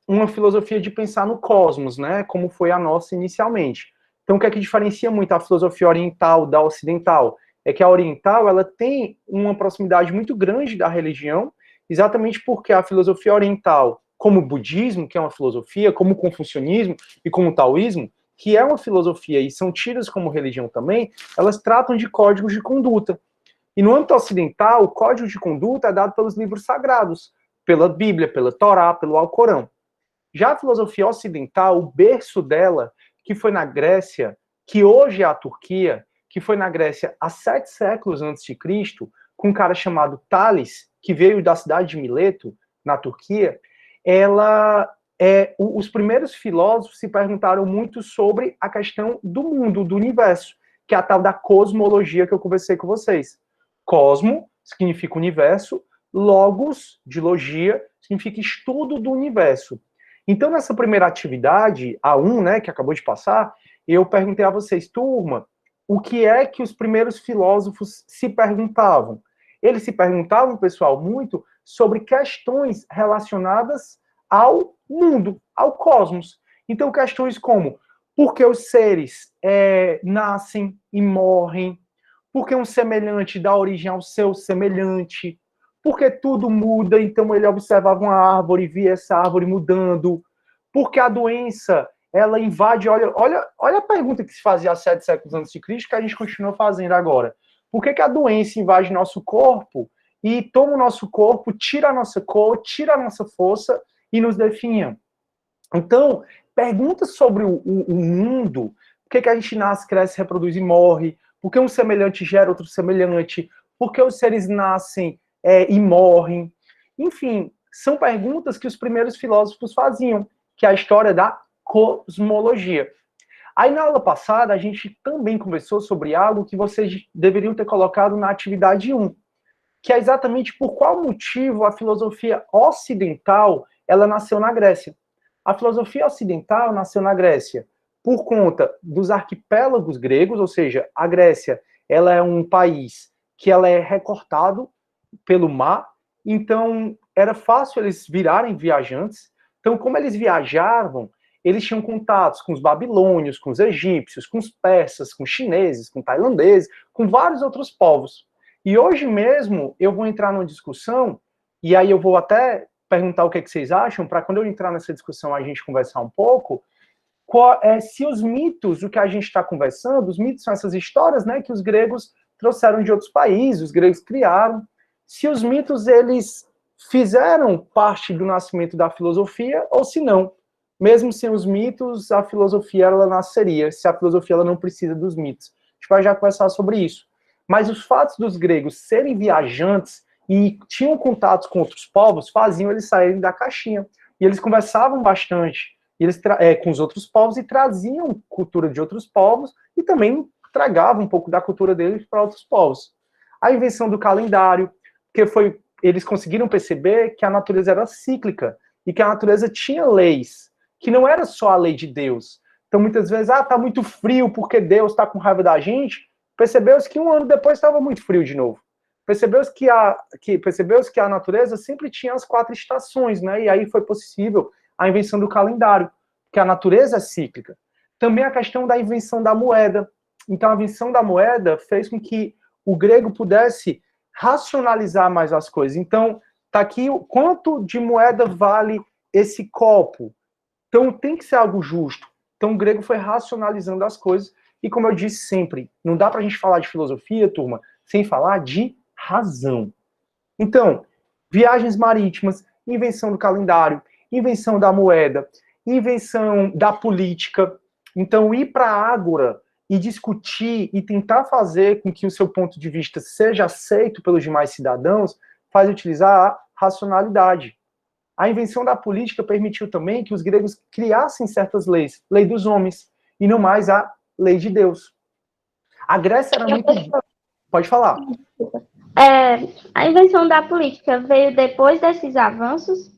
uma filosofia de pensar no cosmos, né, como foi a nossa inicialmente. Então, o que é que diferencia muito a filosofia oriental da ocidental? É que a oriental ela tem uma proximidade muito grande da religião, exatamente porque a filosofia oriental, como o budismo, que é uma filosofia, como o confucionismo e como o taoísmo, que é uma filosofia e são tidas como religião também, elas tratam de códigos de conduta. E no âmbito ocidental, o código de conduta é dado pelos livros sagrados, pela Bíblia, pela Torá, pelo Alcorão. Já a filosofia ocidental, o berço dela, que foi na Grécia, que hoje é a Turquia, que foi na Grécia há 7 séculos antes de Cristo, com um cara chamado Tales, que veio da cidade de Mileto, na Turquia, os primeiros filósofos se perguntaram muito sobre a questão do mundo, do universo, que é a tal da cosmologia que eu conversei com vocês. Cosmo significa universo, logos, de logia, significa estudo do universo. Então, nessa primeira atividade, a 1, né, que acabou de passar, eu perguntei a vocês, turma, o que é que os primeiros filósofos se perguntavam? Eles se perguntavam, pessoal, muito sobre questões relacionadas ao mundo, ao cosmos. Então, questões como, por que os seres nascem e morrem? Por que um semelhante dá origem ao seu semelhante? Por que tudo muda? Então, ele observava uma árvore e via essa árvore mudando. Por que a doença, ela invade... Olha a pergunta que se fazia há 7 séculos antes de Cristo, que a gente continua fazendo agora. Por que a doença invade nosso corpo e toma o nosso corpo, tira a nossa cor, tira a nossa força e nos definha? Então, perguntas sobre o mundo, por que a gente nasce, cresce, reproduz e morre? Por que um semelhante gera outro semelhante? Por que os seres nascem e morrem? Enfim, são perguntas que os primeiros filósofos faziam, que é a história da cosmologia. Aí na aula passada a gente também conversou sobre algo que vocês deveriam ter colocado na atividade 1, que é exatamente por qual motivo a filosofia ocidental ela nasceu na Grécia. A filosofia ocidental nasceu na Grécia por conta dos arquipélagos gregos, ou seja, a Grécia ela é um país que ela é recortado pelo mar, então era fácil eles virarem viajantes. Então, como eles viajavam, eles tinham contatos com os babilônios, com os egípcios, com os persas, com os chineses, com tailandeses, com vários outros povos. E hoje mesmo eu vou entrar numa discussão, e aí eu vou até perguntar o que vocês acham, para quando eu entrar nessa discussão a gente conversar um pouco, se os mitos, o que a gente está conversando, os mitos são essas histórias, né, que os gregos trouxeram de outros países, os gregos criaram, se os mitos, eles fizeram parte do nascimento da filosofia, ou se não. Mesmo sem os mitos, a filosofia, ela nasceria, se a filosofia ela não precisa dos mitos. A gente vai já conversar sobre isso. Mas os fatos dos gregos serem viajantes e tinham contatos com outros povos, faziam eles saírem da caixinha. E eles conversavam bastante com os outros povos e traziam cultura de outros povos e também tragavam um pouco da cultura deles para outros povos. A invenção do calendário, que eles conseguiram perceber que a natureza era cíclica e que a natureza tinha leis, que não era só a lei de Deus. Então, muitas vezes, tá muito frio porque Deus está com raiva da gente. Percebeu-se que um ano depois estava muito frio de novo. Percebeu-se que a natureza sempre tinha as 4 estações, né? E aí foi possível a invenção do calendário, que a natureza é cíclica. Também a questão da invenção da moeda. Então, a invenção da moeda fez com que o grego pudesse racionalizar mais as coisas. Então, tá aqui o quanto de moeda vale esse copo. Então, tem que ser algo justo. Então, o grego foi racionalizando as coisas. E, como eu disse sempre, não dá pra gente falar de filosofia, turma, sem falar de razão. Então, viagens marítimas, invenção do calendário, invenção da moeda, invenção da política. Então, ir para a ágora e discutir e tentar fazer com que o seu ponto de vista seja aceito pelos demais cidadãos faz utilizar a racionalidade. A invenção da política permitiu também que os gregos criassem certas leis, lei dos homens, e não mais a lei de Deus. A Grécia era muito... Pode falar.
A invenção da política veio depois desses avanços?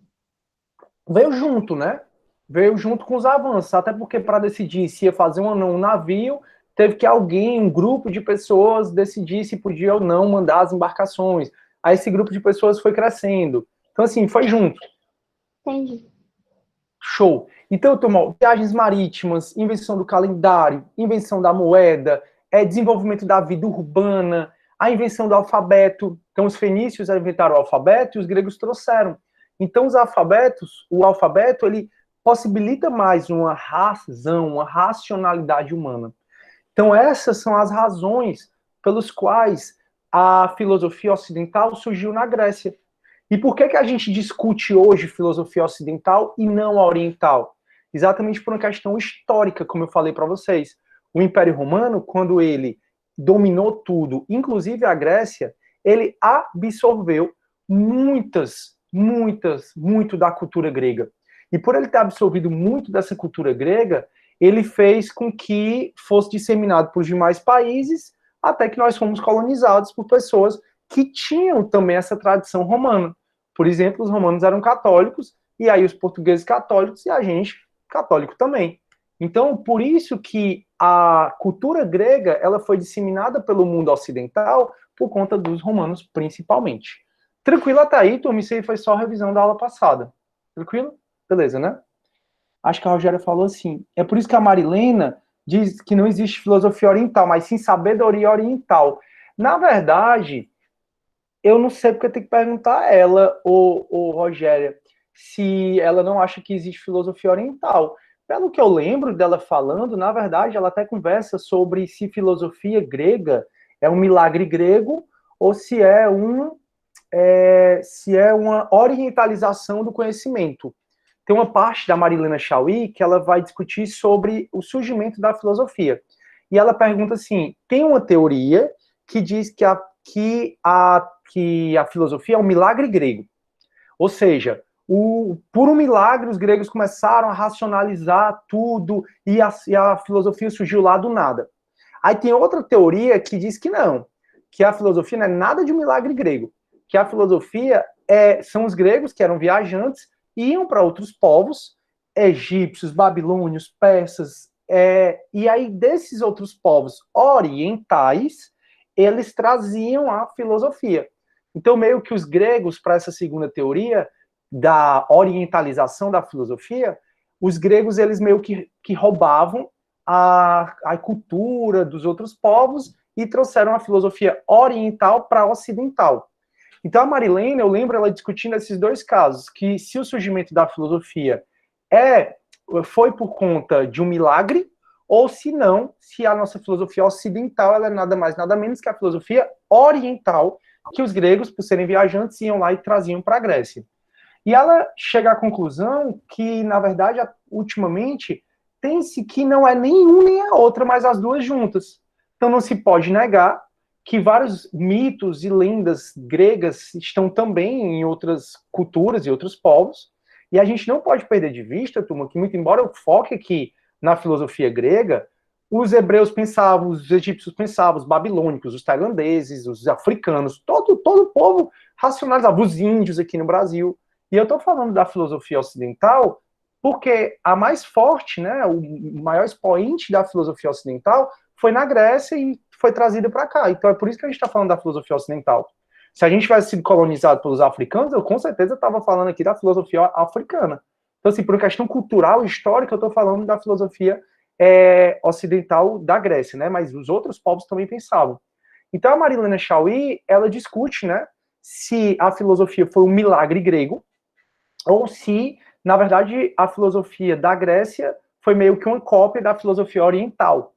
Veio junto, né? Veio junto com os avanços, até porque para decidir se ia fazer um navio, teve que alguém, um grupo de pessoas, decidir se podia ou não mandar as embarcações. Aí esse grupo de pessoas foi crescendo. Então, assim, foi junto.
Entendi.
Show. Então, turma, viagens marítimas, invenção do calendário, invenção da moeda, desenvolvimento da vida urbana, a invenção do alfabeto. Então, os fenícios inventaram o alfabeto e os gregos trouxeram. Então, o alfabeto, ele possibilita mais uma razão, uma racionalidade humana. Então, essas são as razões pelas quais a filosofia ocidental surgiu na Grécia. E por que a gente discute hoje filosofia ocidental e não a oriental? Exatamente por uma questão histórica, como eu falei para vocês. O Império Romano, quando ele dominou tudo, inclusive a Grécia, ele absorveu muito da cultura grega. E por ele ter absorvido muito dessa cultura grega, ele fez com que fosse disseminado por demais países, até que nós fomos colonizados por pessoas que tinham também essa tradição romana. Por exemplo, os romanos eram católicos, e aí os portugueses católicos, e a gente católico também. Então, por isso que a cultura grega ela foi disseminada pelo mundo ocidental por conta dos romanos, principalmente. Tranquilo até aí, turma? Isso aí foi só a revisão da aula passada. Tranquilo? Beleza, né? Acho que a Rogéria falou assim. É por isso que a Marilena diz que não existe filosofia oriental, mas sim sabedoria oriental. Na verdade, eu não sei porque eu tenho que perguntar a ela, ou Rogéria, se ela não acha que existe filosofia oriental. Pelo que eu lembro dela falando, na verdade, ela até conversa sobre se filosofia grega é um milagre grego ou se é uma orientalização do conhecimento. Tem uma parte da Marilena Chauí que ela vai discutir sobre o surgimento da filosofia. E ela pergunta assim, tem uma teoria que diz que a filosofia é um milagre grego. Ou seja, por um milagre, os gregos começaram a racionalizar tudo e a filosofia surgiu lá do nada. Aí tem outra teoria que diz que não, que a filosofia não é nada de um milagre grego, que a filosofia são os gregos que eram viajantes e iam para outros povos, egípcios, babilônios, persas, e aí desses outros povos orientais, eles traziam a filosofia. Então, meio que os gregos, para essa segunda teoria da orientalização da filosofia, os gregos, eles meio que roubavam a cultura dos outros povos e trouxeram a filosofia oriental para a ocidental. Então, a Marilene, eu lembro ela discutindo esses dois casos, que se o surgimento da filosofia foi por conta de um milagre, ou se não, se a nossa filosofia ocidental ela é nada mais, nada menos que a filosofia oriental, que os gregos, por serem viajantes, iam lá e traziam para a Grécia. E ela chega à conclusão que, na verdade, ultimamente, tem-se que não é nenhum nem a outra, mas as duas juntas. Então não se pode negar que vários mitos e lendas gregas estão também em outras culturas e outros povos, e a gente não pode perder de vista, turma, que muito embora eu foque aqui na filosofia grega, os hebreus pensavam, os egípcios pensavam, os babilônicos, os tailandeses, os africanos, todo o povo racionalizava, os índios aqui no Brasil. E eu estou falando da filosofia ocidental porque a mais forte, né, o maior expoente da filosofia ocidental foi na Grécia e foi trazida para cá. Então é por isso que a gente está falando da filosofia ocidental. Se a gente tivesse sido colonizado pelos africanos, eu com certeza estava falando aqui da filosofia africana. Então, assim, por questão cultural e histórica, eu estou falando da filosofia ocidental da Grécia, né? Mas os outros povos também pensavam. Então, a Marilena Chauí, ela discute, né, se a filosofia foi um milagre grego ou se, na verdade, a filosofia da Grécia foi meio que uma cópia da filosofia oriental.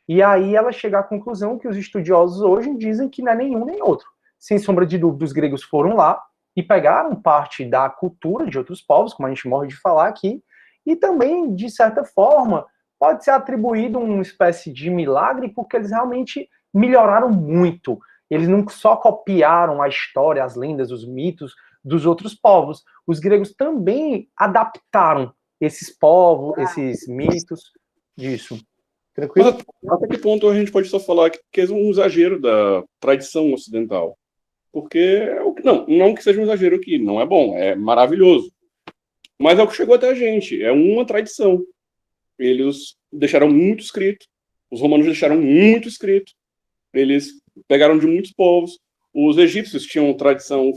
E aí ela chega à conclusão que os estudiosos hoje dizem que não é nenhum nem outro. Sem sombra de dúvida, os gregos foram lá e pegaram parte da cultura de outros povos, como a gente morre de falar aqui, e também, de certa forma, pode ser atribuído uma espécie de milagre, porque eles realmente melhoraram muito. Eles não só copiaram a história, as lendas, os mitos dos outros povos. Os gregos também adaptaram esses povos, esses mitos disso. Tranquilo?
Mas até que ponto a gente pode só falar que é um exagero da tradição ocidental? Porque, não que seja um exagero aqui, não é bom, é maravilhoso. Mas é o que chegou até a gente, é uma tradição. Eles deixaram muito escrito, os romanos deixaram muito escrito, eles pegaram de muitos povos, os egípcios tinham tradição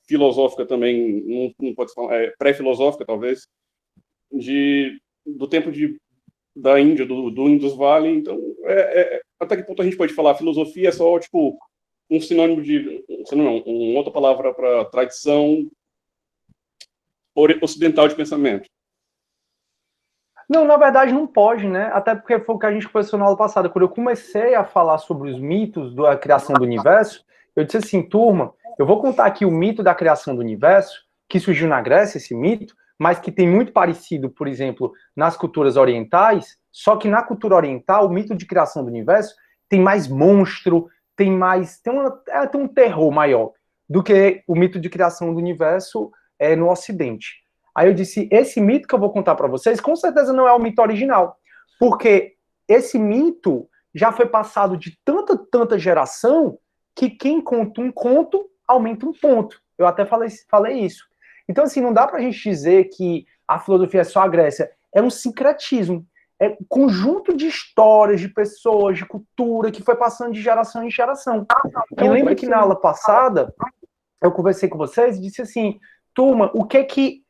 filosófica também, não pode falar, pré-filosófica talvez, do tempo da Índia, do Indus Valley. Então, até que ponto a gente pode falar filosofia é só, tipo, um sinônimo uma outra palavra para tradição ocidental de pensamento?
Não, na verdade não pode, né? Até porque foi o que a gente conversou na aula passada. Quando eu comecei a falar sobre os mitos da criação do universo, eu disse assim, turma, eu vou contar aqui o mito da criação do universo, que surgiu na Grécia, esse mito, mas que tem muito parecido, por exemplo, nas culturas orientais, só que na cultura oriental, o mito de criação do universo tem mais monstro, tem um terror maior do que o mito de criação do universo no Ocidente. Aí eu disse, esse mito que eu vou contar para vocês, com certeza não é o mito original, porque esse mito já foi passado de tanta geração que quem conta um conto aumenta um ponto. Eu até falei isso. Então, assim, não dá pra gente dizer que a filosofia é só a Grécia. É um sincretismo. É um conjunto de histórias, de pessoas, de cultura, que foi passando de geração em geração. E lembra que na aula passada, eu conversei com vocês e disse assim, turma, o que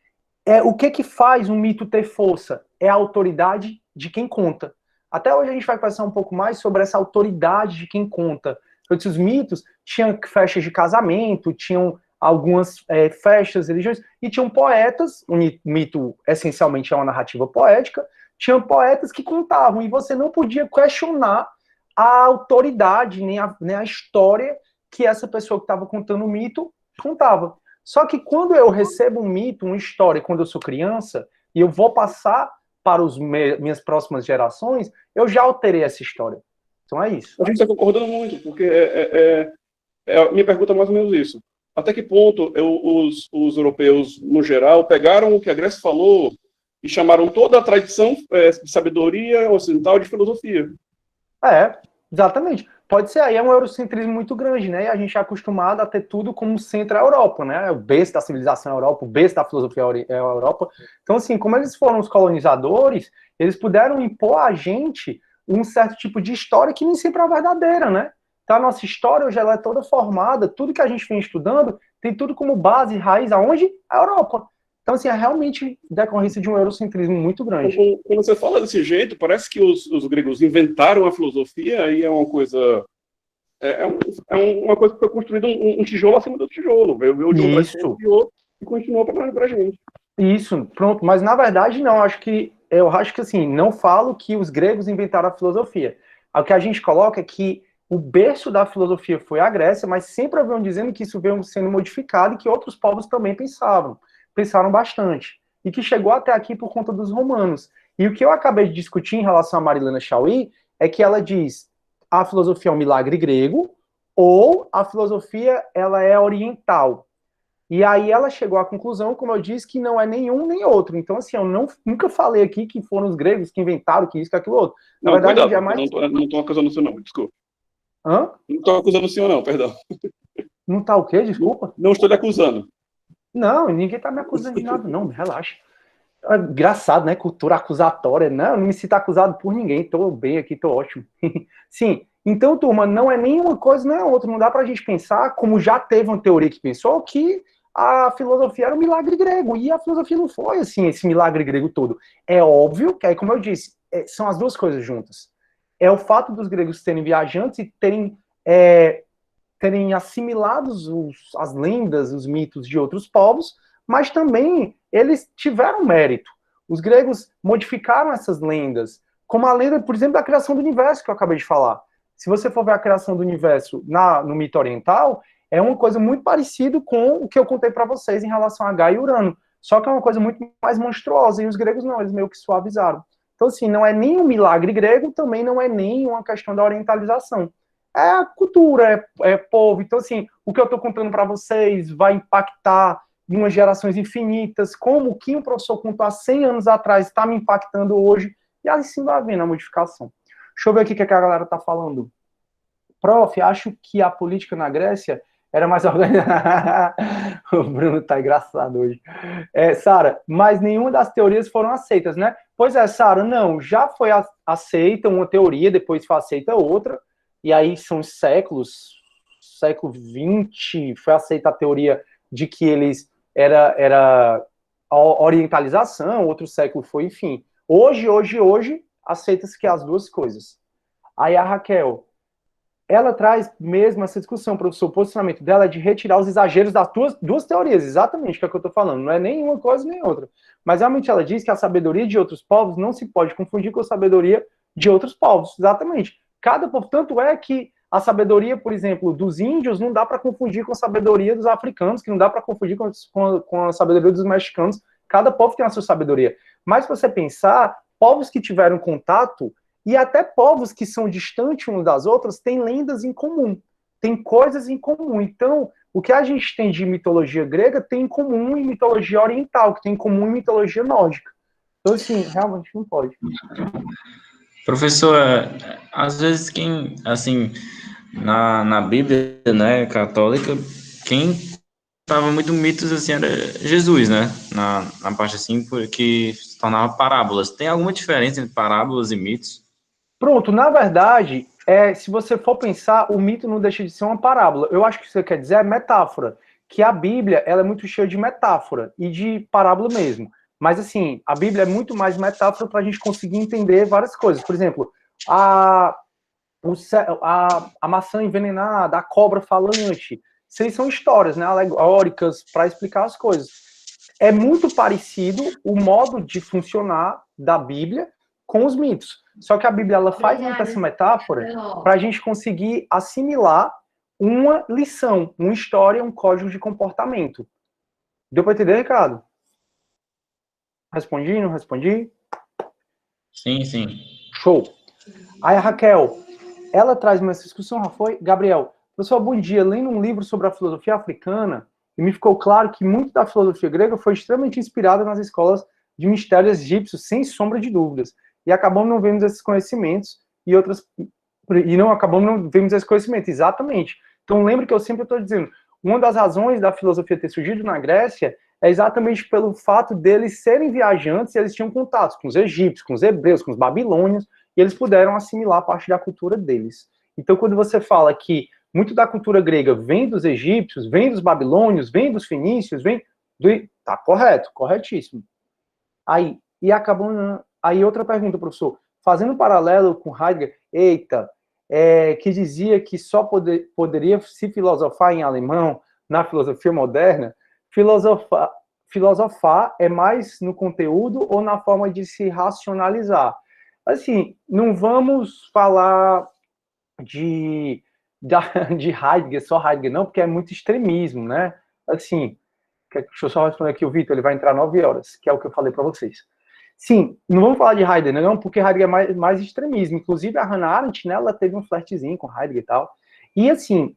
faz um mito ter força? É a autoridade de quem conta. Até hoje a gente vai conversar um pouco mais sobre essa autoridade de quem conta. Eu disse, os mitos tinham festas de casamento, tinham algumas festas religiosas, e tinham poetas, o mito essencialmente é uma narrativa poética, tinham poetas que contavam, e você não podia questionar a autoridade, nem a história que essa pessoa que estava contando o mito contava. Só que quando eu recebo um mito, uma história, quando eu sou criança, e eu vou passar para minhas próximas gerações, eu já alterei essa história. Então é isso.
A gente está concordando muito, porque minha pergunta é mais ou menos isso. até que ponto os europeus, no geral, pegaram o que a Grécia falou e chamaram toda a tradição de sabedoria ocidental de filosofia.
Exatamente. Pode ser aí, é um eurocentrismo muito grande, né? E a gente é acostumado a ter tudo como centro a Europa, né? O berço da civilização é a Europa, o berço da filosofia é a Europa. Então, assim, como eles foram os colonizadores, eles puderam impor a gente um certo tipo de história que nem sempre é verdadeira, né? Então, a nossa história hoje ela é toda formada, tudo que a gente vem estudando tem tudo como base, raiz, aonde? A Europa. Então, assim, é realmente decorrência de um eurocentrismo muito grande.
Quando você fala desse jeito, parece que os gregos inventaram a filosofia e é uma coisa... É uma coisa que foi construída um tijolo acima do tijolo. Veio de um tradição e continuou para a gente.
Isso, pronto. Mas, na verdade, não. Eu acho que, assim, não falo que os gregos inventaram a filosofia. O que a gente coloca é que o berço da filosofia foi a Grécia, mas sempre haviam dizendo que isso veio sendo modificado e que outros povos também pensaram bastante, e que chegou até aqui por conta dos romanos. E o que eu acabei de discutir em relação a Marilena Chauí é que ela diz a filosofia é um milagre grego ou a filosofia ela é oriental. E aí ela chegou à conclusão, como eu disse, que não é nenhum nem outro. Então, assim, eu nunca falei aqui que foram os gregos que inventaram que isso, que aquilo outro.
Na verdade, cuidado, jamais... não estou acusando o senhor, não, desculpa.
Hã?
Não estou acusando o senhor, não, perdão.
Não tá o quê? Desculpa?
Não estou lhe acusando.
Não, ninguém tá me acusando de nada, não, relaxa. É engraçado, né? Cultura acusatória. Não, eu não me sinto acusado por ninguém, tô bem aqui, tô ótimo. Sim, então, turma, não é nenhuma coisa, não é outra. Não dá pra gente pensar, como já teve uma teoria que pensou, que a filosofia era um milagre grego, e a filosofia não foi, assim, esse milagre grego todo. É óbvio que, aí, como eu disse, são as duas coisas juntas. É o fato dos gregos serem viajantes e terem assimilados as lendas, os mitos de outros povos, mas também eles tiveram mérito. Os gregos modificaram essas lendas, como a lenda, por exemplo, da criação do universo, que eu acabei de falar. Se você for ver a criação do universo no mito oriental, é uma coisa muito parecida com o que eu contei para vocês em relação a Gaia e Urano, só que é uma coisa muito mais monstruosa, e os gregos não, eles meio que suavizaram. Então, assim, não é nem um milagre grego, também não é nem uma questão da orientalização. É a cultura, é povo. Então, assim, o que eu estou contando para vocês vai impactar em umas gerações infinitas, como o que o professor contou há 100 anos atrás está me impactando hoje, e assim vai havendo a modificação. Deixa eu ver aqui o que a galera está falando. Prof, acho que a política na Grécia era mais organizada. O Bruno tá engraçado hoje. Sara, mas nenhuma das teorias foram aceitas, né? Pois é, Sara, não, já foi aceita uma teoria, depois foi aceita outra, e aí são séculos, século XX, foi aceita a teoria de que eles era a orientalização, outro século foi, enfim. Hoje, aceita-se que é as duas coisas. Aí a Raquel, ela traz mesmo essa discussão, professor, o posicionamento dela é de retirar os exageros das duas teorias, exatamente, que é o que eu estou falando, não é nem uma coisa nem outra. Mas realmente ela diz que a sabedoria de outros povos não se pode confundir com a sabedoria de outros povos, exatamente. Cada povo, tanto é que a sabedoria, por exemplo, dos índios não dá para confundir com a sabedoria dos africanos, que não dá para confundir com a sabedoria dos mexicanos, cada povo tem a sua sabedoria. Mas se você pensar, povos que tiveram contato, e até povos que são distantes uns das outras, têm lendas em comum, têm coisas em comum. Então, o que a gente tem de mitologia grega tem em comum em mitologia oriental, que tem em comum em mitologia nórdica. Então, assim, realmente não pode.
Professor, às vezes quem, assim, na Bíblia, né, católica, quem falava muito mitos, assim, era Jesus, né, na parte, assim, porque se tornava parábolas. Tem alguma diferença entre parábolas e mitos?
Pronto, na verdade, se você for pensar, o mito não deixa de ser uma parábola. Eu acho que você quer dizer é metáfora, que a Bíblia ela é muito cheia de metáfora e de parábola mesmo. Mas, assim, a Bíblia é muito mais metáfora para a gente conseguir entender várias coisas. Por exemplo, a maçã envenenada, a cobra falante. Isso são histórias, né, alegóricas para explicar as coisas. É muito parecido o modo de funcionar da Bíblia com os mitos. Só que a Bíblia ela faz muito essa metáfora para a gente conseguir assimilar uma lição, uma história, um código de comportamento. Deu para entender, Ricardo? Respondi, não respondi?
Sim, sim.
Show. Aí a Raquel, ela traz uma discussão, foi? Gabriel, Pessoal, bom dia. Lendo um livro sobre a filosofia africana, e me ficou claro que muito da filosofia grega foi extremamente inspirada nas escolas de mistérios egípcios, sem sombra de dúvidas. E acabamos não vendo esses conhecimentos acabamos não vendo esses conhecimentos, exatamente. Então, lembre que eu sempre estou dizendo, uma das razões da filosofia ter surgido na Grécia é exatamente pelo fato deles serem viajantes e eles tinham contatos com os egípcios, com os hebreus, com os babilônios, e eles puderam assimilar parte da cultura deles. Então, quando você fala que muito da cultura grega vem dos egípcios, vem dos babilônios, vem dos fenícios, vem do... Tá correto, corretíssimo. Aí outra pergunta, professor. Fazendo um paralelo com Heidegger, que dizia que só poderia se filosofar em alemão na filosofia moderna, filosofar é mais no conteúdo ou na forma de se racionalizar? Assim, não vamos falar de Heidegger, só Heidegger não, porque é muito extremismo, né? Assim, deixa eu só responder aqui o Vitor, ele vai entrar 9 horas, que é o que eu falei para vocês. Sim, não vamos falar de Heidegger, não, porque Heidegger é mais extremismo. Inclusive, a Hannah Arendt, né, ela teve um flertezinho com Heidegger e tal. E, assim,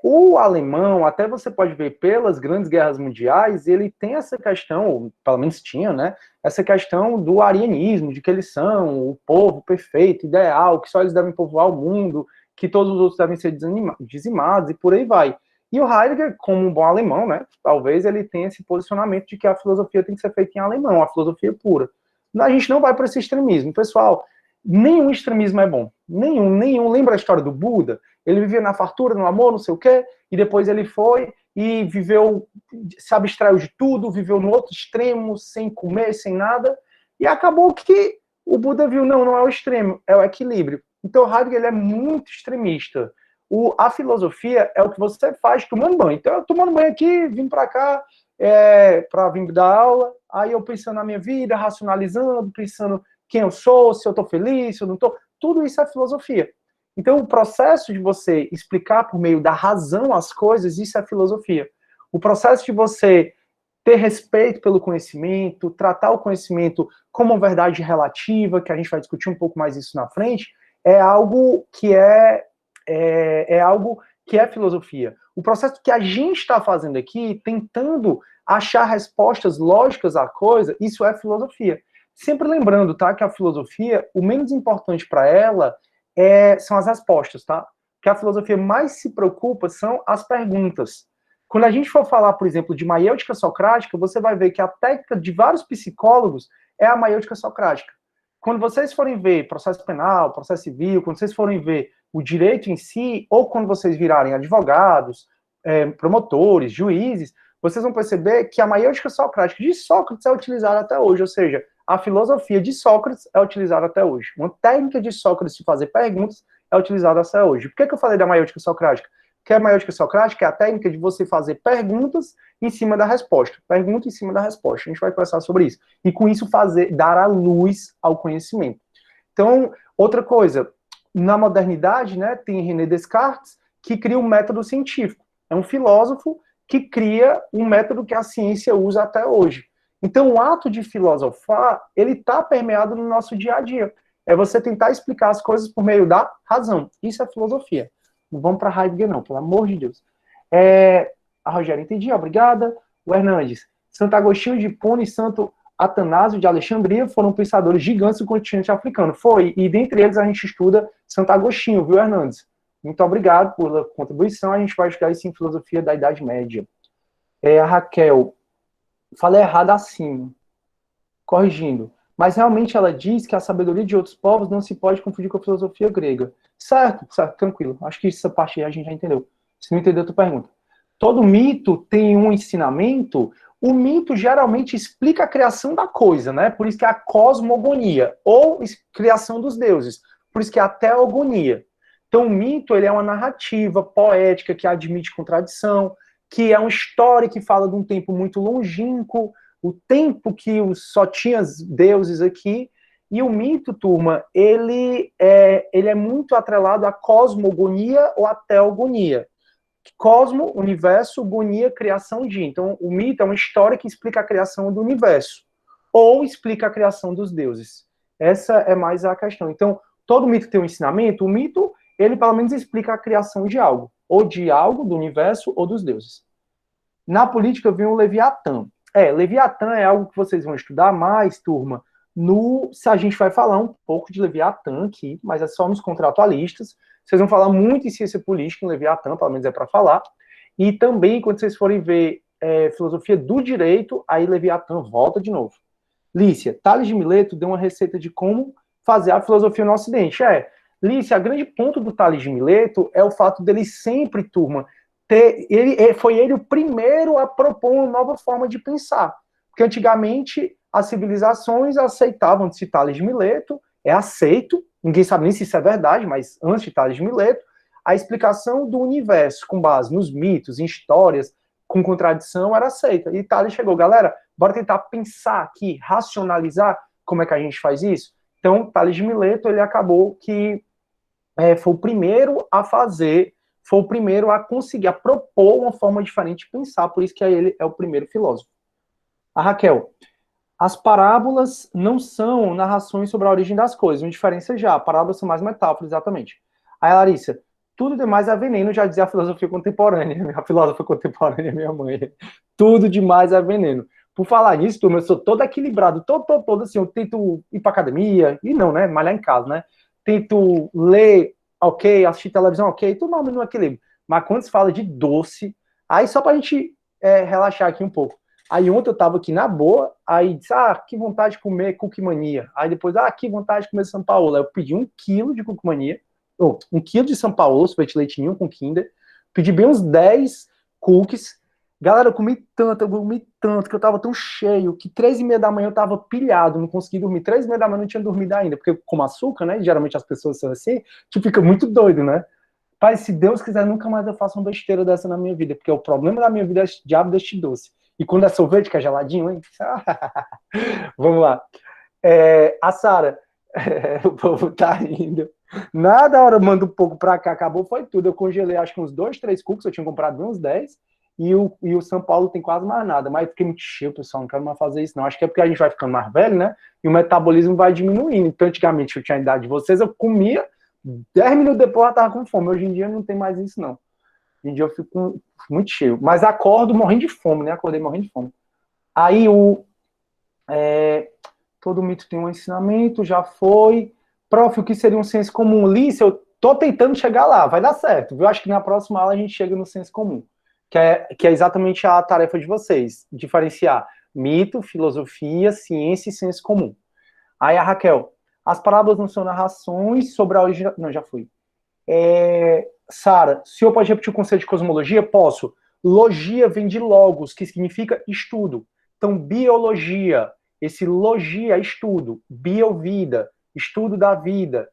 o alemão, até você pode ver pelas grandes guerras mundiais, ele tem essa questão, ou pelo menos tinha, né, essa questão do arianismo, de que eles são o povo perfeito, ideal, que só eles devem povoar o mundo, que todos os outros devem ser dizimados, e por aí vai. E o Heidegger, como um bom alemão, né, talvez ele tenha esse posicionamento de que a filosofia tem que ser feita em alemão, a filosofia pura. A gente não vai para esse extremismo. Pessoal, nenhum extremismo é bom. Nenhum. Lembra a história do Buda? Ele vivia na fartura, no amor, não sei o quê, e depois ele foi e viveu, se abstraiu de tudo, viveu no outro extremo, sem comer, sem nada, e acabou que o Buda viu, não é o extremo, é o equilíbrio. Então, Heidegger ele é muito extremista. A filosofia é o que você faz tomando banho. Então, eu tomando banho aqui, vim para cá, para vir dar aula, aí eu pensando na minha vida, racionalizando, pensando quem eu sou, se eu estou feliz, se eu não estou. Tudo isso é filosofia. Então, o processo de você explicar por meio da razão as coisas, isso é filosofia. O processo de você ter respeito pelo conhecimento, tratar o conhecimento como uma verdade relativa, que a gente vai discutir um pouco mais isso na frente, é algo que é filosofia. O processo que a gente está fazendo aqui, tentando achar respostas lógicas à coisa, isso é filosofia. Sempre lembrando, tá, que a filosofia, o menos importante para ela são as respostas, tá? Que a filosofia mais se preocupa são as perguntas. Quando a gente for falar, por exemplo, de maiêutica socrática, você vai ver que a técnica de vários psicólogos é a maiêutica socrática. Quando vocês forem ver processo penal, processo civil, quando vocês forem ver o direito em si, ou quando vocês virarem advogados, promotores, juízes, vocês vão perceber que a maiêutica socrática de Sócrates é utilizada até hoje, ou seja, a filosofia de Sócrates é utilizada até hoje. Uma técnica de Sócrates de fazer perguntas é utilizada até hoje. Por que eu falei da maiêutica socrática? Porque a maiêutica socrática é a técnica de você fazer perguntas em cima da resposta. Pergunta em cima da resposta. A gente vai conversar sobre isso. E com isso dar a luz ao conhecimento. Então, outra coisa, na modernidade, né, tem René Descartes, que cria o método científico. É um filósofo que cria um método que a ciência usa até hoje. Então, o ato de filosofar, ele está permeado no nosso dia a dia. É você tentar explicar as coisas por meio da razão. Isso é filosofia. Não vamos para Heidegger, não, pelo amor de Deus. A Rogéria, entendi, obrigada. O Hernandes, Santo Agostinho de Hipona e Santo Atanásio de Alexandria foram pensadores gigantes do continente africano. Foi, e dentre eles a gente estuda Santo Agostinho, viu, Hernandes? Muito obrigado pela contribuição. A gente vai estudar isso em filosofia da Idade Média. A Raquel, falei errado acima, corrigindo. Mas realmente ela diz que a sabedoria de outros povos não se pode confundir com a filosofia grega. Certo, tranquilo. Acho que essa parte aí a gente já entendeu. Se não entendeu, tu pergunta. Todo mito tem um ensinamento. O mito geralmente explica a criação da coisa, né? Por isso que é a cosmogonia, ou criação dos deuses. Por isso que é a teogonia. Então o mito ele é uma narrativa poética que admite contradição, que é uma história que fala de um tempo muito longínquo, o tempo que só tinha deuses aqui, e o mito, turma, ele é muito atrelado à cosmogonia ou à teogonia. Cosmo, universo, gonia, criação de. Então, o mito é uma história que explica a criação do universo, ou explica a criação dos deuses. Essa é mais a questão. Então, todo mito tem um ensinamento, o mito, ele pelo menos explica a criação de algo, ou de algo, do universo, ou dos deuses. Na política vem o Leviatã. Leviatã é algo que vocês vão estudar mais, turma, se a gente vai falar um pouco de Leviatã aqui, mas é só nos contratualistas. Vocês vão falar muito em ciência política em Leviatã, pelo menos é para falar. E também, quando vocês forem ver filosofia do direito, aí Leviatã volta de novo. Lícia, Tales de Mileto deu uma receita de como fazer a filosofia no Ocidente. Lícia, a grande ponto do Tales de Mileto é o fato dele sempre, turma, foi ele o primeiro a propor uma nova forma de pensar. Porque antigamente as civilizações aceitavam de Tales de Mileto, é aceito, ninguém sabe nem se isso é verdade, mas antes de Tales de Mileto, a explicação do universo com base nos mitos, em histórias, com contradição, era aceita. E Tales chegou, galera, bora tentar pensar aqui, racionalizar como é que a gente faz isso? Então, Tales de Mileto, ele acabou que foi o primeiro a fazer, foi o primeiro a conseguir, a propor uma forma diferente de pensar, por isso que ele é o primeiro filósofo. A Raquel, as parábolas não são narrações sobre a origem das coisas, uma diferença já, parábolas são mais metáforas, exatamente. Aí, Larissa, tudo demais é veneno, já dizia a filosofia contemporânea, a filósofa contemporânea, minha mãe. Tudo demais é veneno. Por falar nisso, turma, eu sou todo equilibrado, todo assim, eu tento ir pra academia, e não, né, malhar em casa, né, tento ler, ok, assistir televisão, ok, tudo mais no equilíbrio. Mas quando se fala de doce, aí só pra gente relaxar aqui um pouco. Aí ontem eu tava aqui na boa, aí disse, que vontade de comer Cookmania. Aí depois, que vontade de comer São Paulo. Aí eu pedi 1 quilo de Cookmania, 1 quilo de São Paulo, sorvete de leite ninho com Kinder, pedi bem uns 10 cookies. Galera, eu comi tanto, que eu tava tão cheio, que 3h30 da manhã eu tava pilhado, não consegui dormir. 3h30 da manhã eu não tinha dormido ainda, porque com açúcar, né, geralmente as pessoas são assim, tu fica muito doido, né? Pai, se Deus quiser, nunca mais eu faço uma besteira dessa na minha vida, porque o problema da minha vida é esse diabo deste doce. E quando é sorvete, que é geladinho, hein? Vamos lá. A Sara, o povo tá indo. Nada, hora manda um pouco pra cá, acabou, foi tudo. Eu congelei acho que uns 2, 3 cookies, eu tinha comprado uns 10, e o São Paulo tem quase mais nada, mas fiquei muito cheio, pessoal, não quero mais fazer isso não. Acho que é porque a gente vai ficando mais velho, né? E o metabolismo vai diminuindo. Então, antigamente, eu tinha a idade de vocês, eu comia, 10 minutos depois eu tava com fome. Hoje em dia não tem mais isso, não. Hoje em dia eu fico muito cheio. Mas acordo morrendo de fome, né? Acordei morrendo de fome. Aí todo mito tem um ensinamento, já foi. Prof, o que seria um senso comum? Lícia, eu tô tentando chegar lá, vai dar certo, viu? Acho que na próxima aula a gente chega no senso comum, que é exatamente a tarefa de vocês, diferenciar mito, filosofia, ciência e senso comum. Aí a Raquel, as parábolas não são narrações sobre a origem... Não, já fui. Sara, o senhor pode repetir o conceito de cosmologia? Posso. Logia vem de logos, que significa estudo. Então, biologia, esse logia, estudo. Biovida, estudo da vida.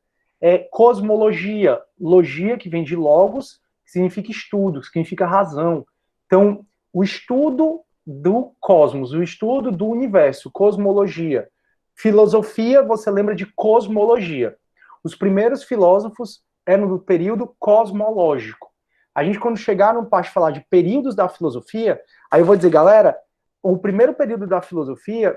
Cosmologia, logia, que vem de logos, que significa estudo, significa razão. Então, o estudo do cosmos, o estudo do universo, cosmologia. Filosofia, você lembra de cosmologia. Os primeiros filósofos eram do período cosmológico. A gente, quando chegar no parte de falar de períodos da filosofia, aí eu vou dizer, galera, o primeiro período da filosofia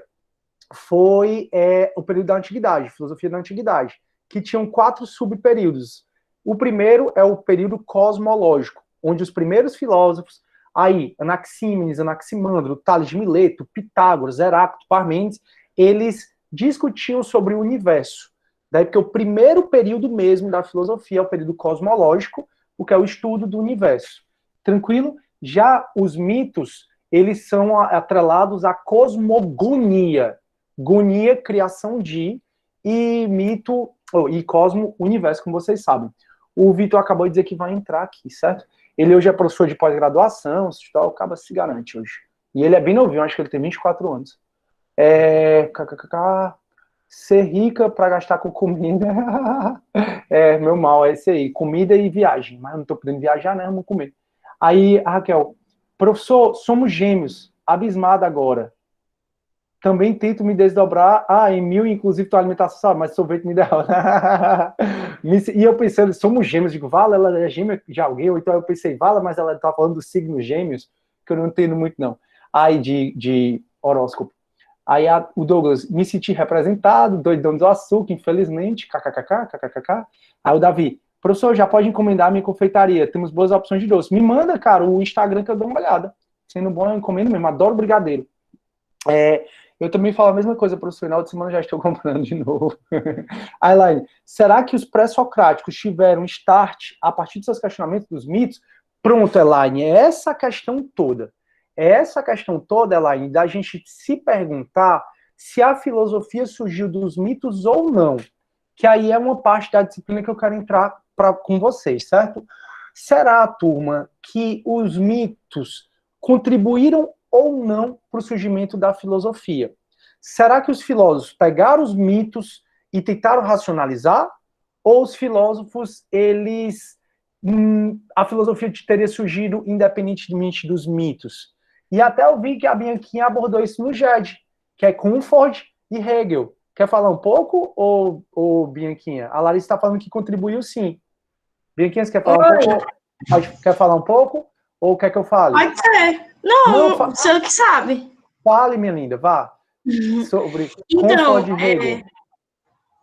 foi o período da antiguidade, filosofia da antiguidade, que tinham 4 subperíodos. O primeiro é o período cosmológico, onde os primeiros filósofos, aí, Anaxímenes, Anaximandro, Tales de Mileto, Pitágoras, Heráclito, Parmênides, eles discutiam sobre o universo. Daí porque o primeiro período mesmo da filosofia é o período cosmológico, o que é o estudo do universo. Tranquilo? Já os mitos, eles são atrelados à cosmogonia. Gonia, criação de, e mito, e cosmo, universo, como vocês sabem. O Vitor acabou de dizer que vai entrar aqui, certo? Ele hoje é professor de pós-graduação, o cara se garante hoje. E ele é bem novinho, acho que ele tem 24 anos. Ser rica para gastar com comida. Meu mal, é esse aí. Comida e viagem. Mas eu não tô podendo viajar, né? Vamos comer. Aí, a Raquel, professor, somos gêmeos. Abismada agora. Também tento me desdobrar. Em 1000, inclusive, tua alimentação, sabe? Mas sorvete me dá. E eu pensando, somos gêmeos. Digo, Vala, ela é gêmea de alguém? Ou então eu pensei, Vala, mas ela tá falando dos signos gêmeos, que eu não entendo muito, não. Aí, de horóscopo. Aí o Douglas, me senti representado, doidão do açúcar, infelizmente, kkkk. Aí o Davi, Professor, já pode encomendar a minha confeitaria. Temos boas opções de doce. Me manda, cara, o Instagram que eu dou uma olhada. Sendo bom, eu encomendo mesmo. Adoro brigadeiro. Eu também falo a mesma coisa, professor. Final de semana já estou comprando de novo. Aileen, será que os pré-socráticos tiveram start a partir dos seus questionamentos dos mitos? Pronto, Elaine, é essa a questão toda. É essa a questão toda, Elaine, da gente se perguntar se a filosofia surgiu dos mitos ou não. Que aí é uma parte da disciplina que eu quero entrar com vocês, certo? Será, turma, que os mitos contribuíram ou não para o surgimento da filosofia? Será que os filósofos pegaram os mitos e tentaram racionalizar? Ou os filósofos, a filosofia teria surgido independentemente dos mitos? E até eu vi que a Bianquinha abordou isso no GED, que é Comfort e Hegel. Quer falar um pouco, ou Bianquinha? A Larissa está falando que contribuiu sim. Bianquinha, você quer falar um pouco? Quer falar um pouco? Ou quer que eu fale?
Pode ser. Não, você que sabe.
Fale, minha linda, vá. Sobre
então,
Comfort e Hegel.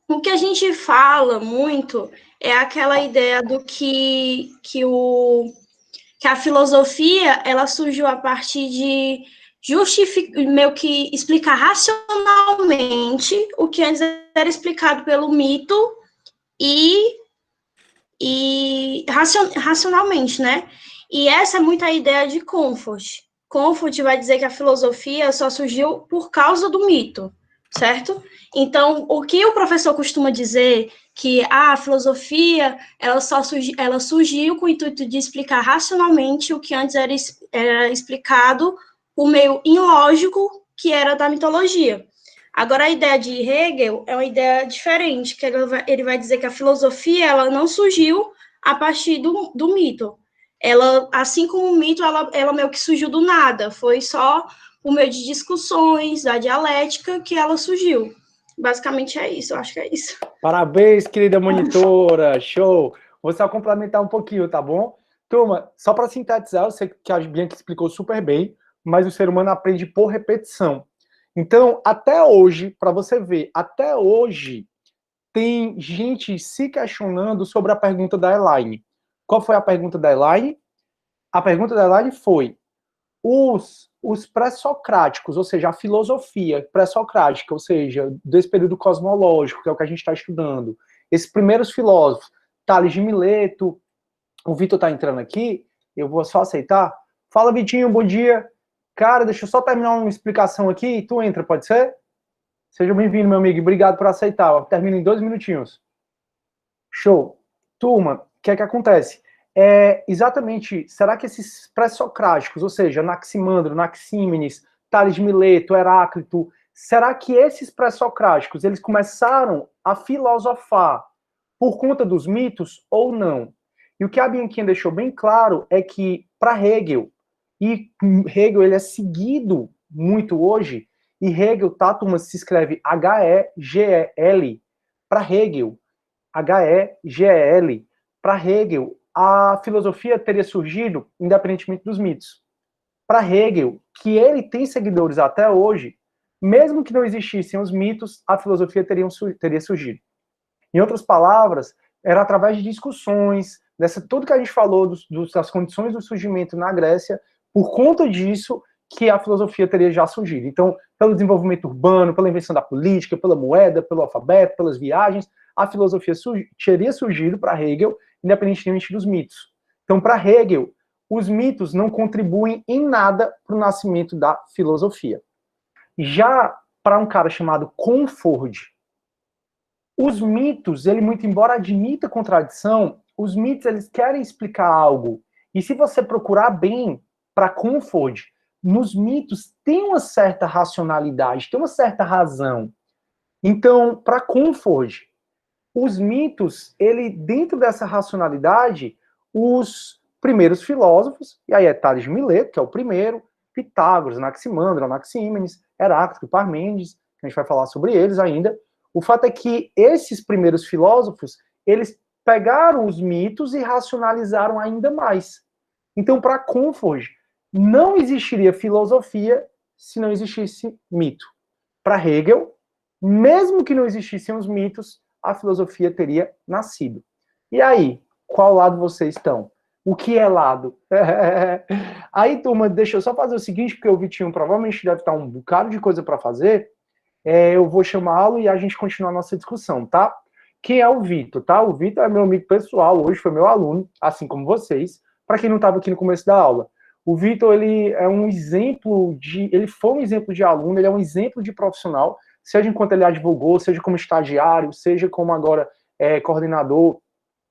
O que a gente fala muito é aquela ideia do que a filosofia ela surgiu a partir de meio que explicar racionalmente o que antes era explicado pelo mito e racionalmente, né? E essa é muito a ideia de Comfort. Comfort vai dizer que a filosofia só surgiu por causa do mito, certo? Então, o que o professor costuma dizer que a filosofia ela surgiu com o intuito de explicar racionalmente o que antes era explicado por meio ilógico, que era da mitologia. Agora, a ideia de Hegel é uma ideia diferente, que ele vai dizer que a filosofia ela não surgiu a partir do mito. Ela, assim como o mito, ela meio que surgiu do nada. Foi só por meio de discussões, da dialética, que ela surgiu. Basicamente é isso, eu acho que é isso.
Parabéns, querida monitora, show! Vou só complementar um pouquinho, tá bom? Turma, só para sintetizar, eu sei que a Bianca explicou super bem, mas o ser humano aprende por repetição. Então, até hoje, para você ver, até hoje, tem gente se questionando sobre a pergunta da Elaine. Qual foi a pergunta da Elaine? A pergunta da Elaine foi: os pré-socráticos, ou seja, a filosofia pré-socrática, ou seja, desse período cosmológico, que é o que a gente está estudando, esses primeiros filósofos, Tales de Mileto, o Vitor está entrando aqui, eu vou só aceitar. Fala, Vitinho, bom dia. Cara, deixa eu só terminar uma explicação aqui e tu entra, pode ser? Seja bem-vindo, meu amigo, obrigado por aceitar. Eu termino em 2 minutinhos. Show. Turma, o que é que acontece? Exatamente, será que esses pré-socráticos, ou seja, Anaximandro, Anaxímenes, Tales de Mileto, Heráclito, será que esses pré-socráticos, eles começaram a filosofar por conta dos mitos ou não? E o que a Bianquinha deixou bem claro é que, para Hegel, e Hegel ele é seguido muito hoje, e Hegel, tá, turma, se escreve H-E-G-E-L, para Hegel, H-E-G-E-L, para Hegel, a filosofia teria surgido independentemente dos mitos. Para Hegel, que ele tem seguidores até hoje, mesmo que não existissem os mitos, a filosofia teria surgido. Em outras palavras, era através de discussões, tudo que a gente falou das condições do surgimento na Grécia, por conta disso que a filosofia teria já surgido. Então, pelo desenvolvimento urbano, pela invenção da política, pela moeda, pelo alfabeto, pelas viagens, a filosofia teria surgido para Hegel, independentemente dos mitos. Então, para Hegel, os mitos não contribuem em nada para o nascimento da filosofia. Já para um cara chamado Comfort, os mitos, ele muito embora admita contradição, os mitos eles querem explicar algo. E se você procurar bem para Comfort, nos mitos tem uma certa racionalidade, tem uma certa razão. Então, para Comfort, os mitos, ele dentro dessa racionalidade, os primeiros filósofos, e aí é Tales de Mileto, que é o primeiro, Pitágoras, Anaximandro, Anaxímenes, Heráclito, Parmênides, que a gente vai falar sobre eles ainda. O fato é que esses primeiros filósofos, eles pegaram os mitos e racionalizaram ainda mais. Então, para Comfort, não existiria filosofia se não existisse mito. Para Hegel, mesmo que não existissem os mitos, a filosofia teria nascido. E aí, qual lado vocês estão? O que é lado? Aí, turma, deixa eu só fazer o seguinte, porque o Vitinho provavelmente deve estar um bocado de coisa para fazer. Eu vou chamá-lo e a gente continua a nossa discussão, tá? Quem é o Vitor, tá? O Vitor é meu amigo pessoal, hoje foi meu aluno, assim como vocês, para quem não estava aqui no começo da aula. O Vitor, ele é um exemplo ele foi um exemplo de aluno, ele é um exemplo de profissional, seja enquanto ele advogou, seja como estagiário, seja como agora coordenador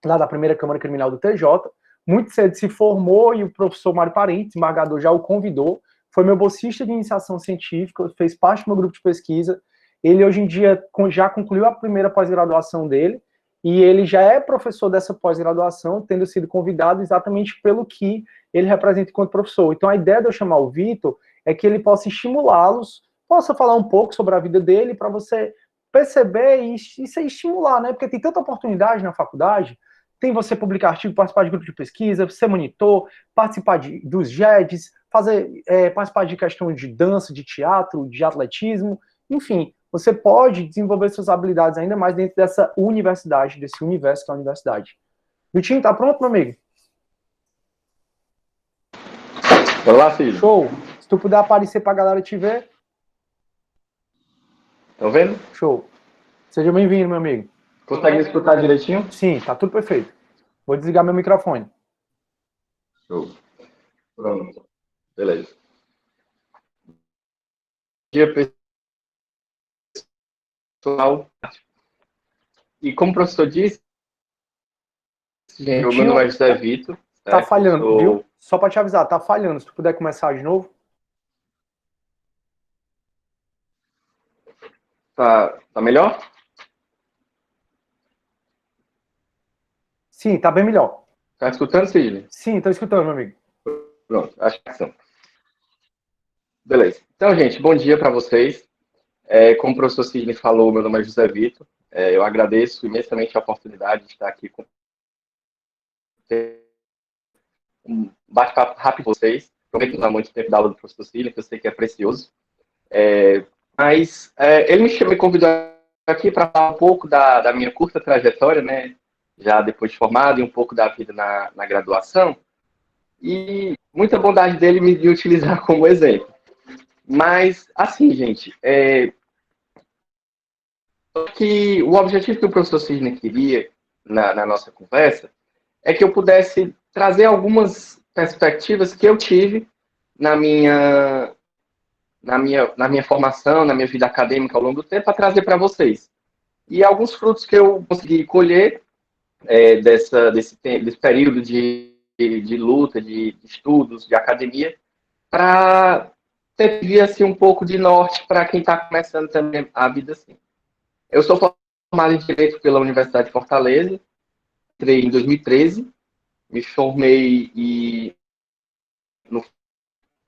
lá da primeira Câmara Criminal do TJ. Muito cedo se formou e o professor Mário Parente, desembargador, já o convidou. Foi meu bolsista de iniciação científica, fez parte do meu grupo de pesquisa. Ele, hoje em dia, já concluiu a primeira pós-graduação dele e ele já é professor dessa pós-graduação, tendo sido convidado exatamente pelo que ele representa enquanto professor. Então, a ideia de eu chamar o Vitor é que ele possa estimulá-los, possa falar um pouco sobre a vida dele, para você perceber e se estimular, né? Porque tem tanta oportunidade na faculdade. Tem você publicar artigo, participar de grupo de pesquisa, ser monitor, participar dos GEDs, participar de questões de dança, de teatro, de atletismo, enfim, você pode desenvolver suas habilidades ainda mais dentro dessa universidade, desse universo que é a universidade. Vitinho, tá pronto, meu amigo?
Olá, filho.
Show. Se tu puder aparecer pra galera te ver.
Estão vendo?
Show. Seja bem-vindo, meu amigo.
Consegue me escutar direitinho?
Sim, tá tudo perfeito. Vou desligar meu microfone.
Show. Pronto. Beleza. Bom dia, pessoal. E como o professor disse, gente, o meu nome é José Vitor.
Tá falhando, viu? Só para te avisar, tá falhando. Se tu puder começar de novo.
Tá melhor?
Sim, tá bem melhor.
Tá escutando, Sidney?
Sim, tô escutando, meu amigo.
Pronto, acho que sim. Beleza. Então, gente, bom dia para vocês. Como o professor Sidney falou, meu nome é José Vitor. Eu agradeço imensamente a oportunidade de estar aqui com um bate-papo rápido com vocês. Prometo não dar muito tempo da aula do professor Sidney, que eu sei que é precioso. Mas ele me convidou aqui para falar um pouco da minha curta trajetória, né? Já depois de formado, e um pouco da vida na graduação. E muita bondade dele me utilizar como exemplo. Mas, assim, gente, que o objetivo que o professor Sidney queria na nossa conversa é que eu pudesse trazer algumas perspectivas que eu tive na minha formação, na minha vida acadêmica ao longo do tempo, para trazer para vocês. E alguns frutos que eu consegui colher desse período de luta, de estudos, de academia, para ter assim, um pouco de norte para quem está começando também a vida assim. Eu sou formado em Direito pela Universidade de Fortaleza, entrei em 2013, me formei no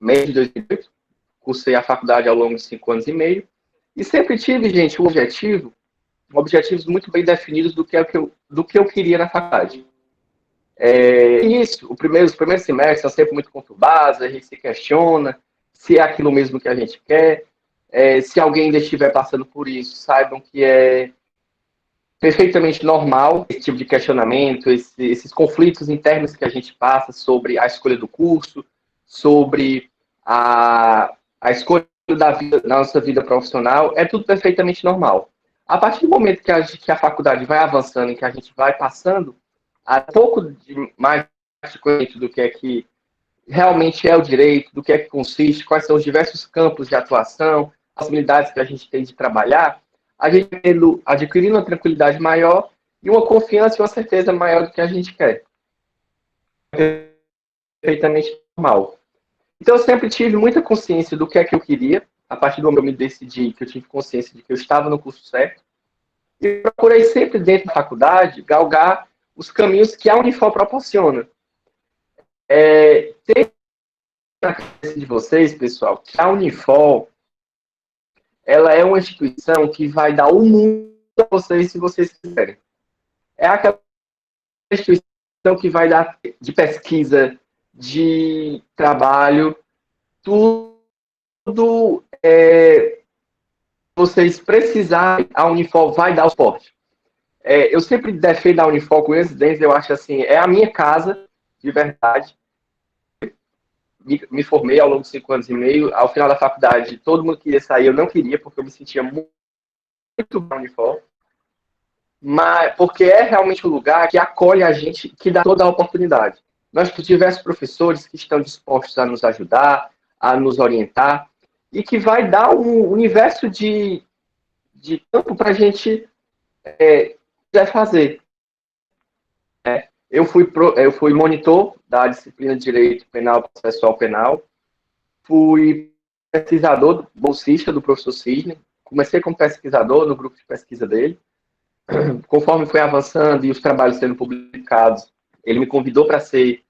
mês de 2008, cursei a faculdade ao longo de 5 anos e meio, e sempre tive, gente, objetivos muito bem definidos do que eu queria na faculdade. Os primeiros semestres são sempre muito conturbados, a gente se questiona se é aquilo mesmo que a gente quer. Se alguém ainda estiver passando por isso, saibam que é perfeitamente normal esse tipo de questionamento, esses conflitos internos que a gente passa sobre a escolha do curso, sobre a escolha da nossa vida profissional, é tudo perfeitamente normal. A partir do momento que a faculdade vai avançando e que a gente vai passando a pouco mais de conhecimento do que é que realmente é o direito, do que é que consiste, quais são os diversos campos de atuação, as habilidades que a gente tem de trabalhar, a gente adquirindo uma tranquilidade maior e uma confiança e uma certeza maior do que a gente quer. Perfeitamente normal. Então, eu sempre tive muita consciência do que é que eu queria, a partir do momento que eu me decidi, que eu tive consciência de que eu estava no curso certo, e procurei sempre, dentro da faculdade, galgar os caminhos que a Unifor proporciona. Tem na cabeça de vocês, pessoal, que a Unifor ela é uma instituição que vai dar o mundo a vocês se vocês quiserem. É aquela instituição que vai dar de pesquisa, de trabalho, tudo vocês precisarem, a Unifor vai dar o suporte. Eu sempre defendo a Unifor com esses dentes, eu acho assim, é a minha casa, de verdade. Me formei ao longo de 5 anos e meio, ao final da faculdade, todo mundo queria sair, eu não queria, porque eu me sentia muito na Unifor, mas porque é realmente um lugar que acolhe a gente, que dá toda a oportunidade. Nós temos diversos professores que estão dispostos a nos ajudar, a nos orientar, e que vai dar um universo de campo para a gente fazer. Eu fui monitor da disciplina de Direito Penal Processual Penal, fui pesquisador, bolsista do professor Cisne, comecei como pesquisador no grupo de pesquisa dele. Conforme foi avançando e os trabalhos sendo publicados, ele me convidou para ser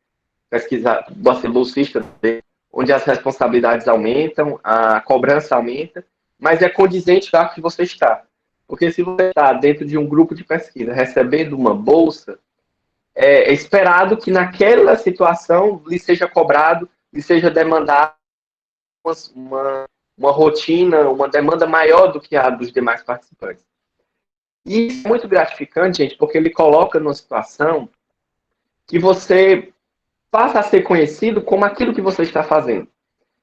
bolsista dele, onde as responsabilidades aumentam, a cobrança aumenta, mas é condizente com o que você está. Porque se você está dentro de um grupo de pesquisa recebendo uma bolsa, é esperado que naquela situação lhe seja cobrado, lhe seja demandado uma rotina, uma demanda maior do que a dos demais participantes. E isso é muito gratificante, gente, porque ele coloca numa situação que você passa a ser conhecido como aquilo que você está fazendo.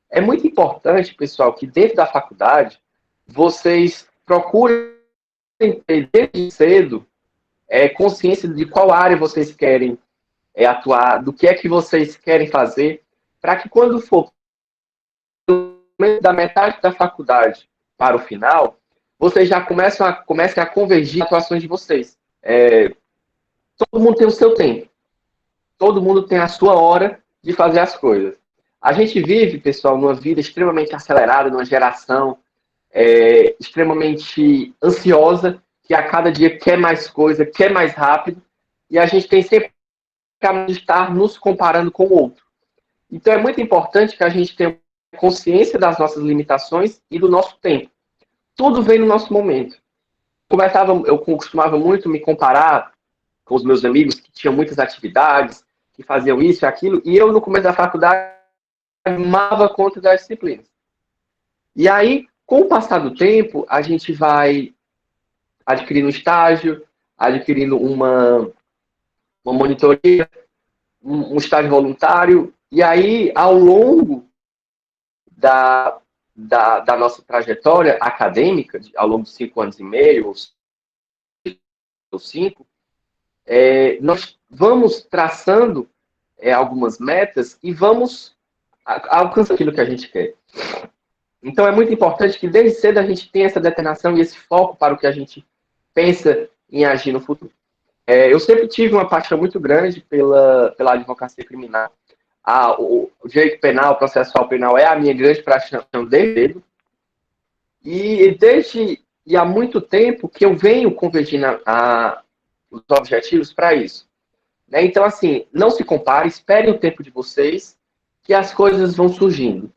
É muito importante, pessoal, que dentro da faculdade, vocês procurem ter desde cedo consciência de qual área vocês querem atuar, do que é que vocês querem fazer, para que quando for da metade da faculdade para o final, vocês já comecem a convergir as atuações de vocês. Todo mundo tem o seu tempo. Todo mundo tem a sua hora de fazer as coisas. A gente vive, pessoal, numa vida extremamente acelerada, numa geração extremamente ansiosa, que a cada dia quer mais coisa, quer mais rápido, e a gente tem sempre que estar nos comparando com o outro. Então é muito importante que a gente tenha consciência das nossas limitações e do nosso tempo. Tudo vem no nosso momento. Eu costumava muito me comparar com os meus amigos que tinham muitas atividades, que faziam isso e aquilo, e eu, no começo da faculdade, tomava conta das disciplinas. E aí, com o passar do tempo, a gente vai adquirindo um estágio, adquirindo uma monitoria, um estágio voluntário, e aí, ao longo da nossa trajetória acadêmica, ao longo de 5 anos e meio, ou 5, nós vamos traçando algumas metas e vamos alcançar aquilo que a gente quer. Então, é muito importante que desde cedo a gente tenha essa determinação e esse foco para o que a gente pensa em agir no futuro. Eu sempre tive uma paixão muito grande pela advocacia criminal. O direito penal, o processual penal é a minha grande paixão desde cedo. E há muito tempo que eu venho convergindo os objetivos para isso. Então, assim, não se compare, esperem o tempo de vocês, que as coisas vão surgindo.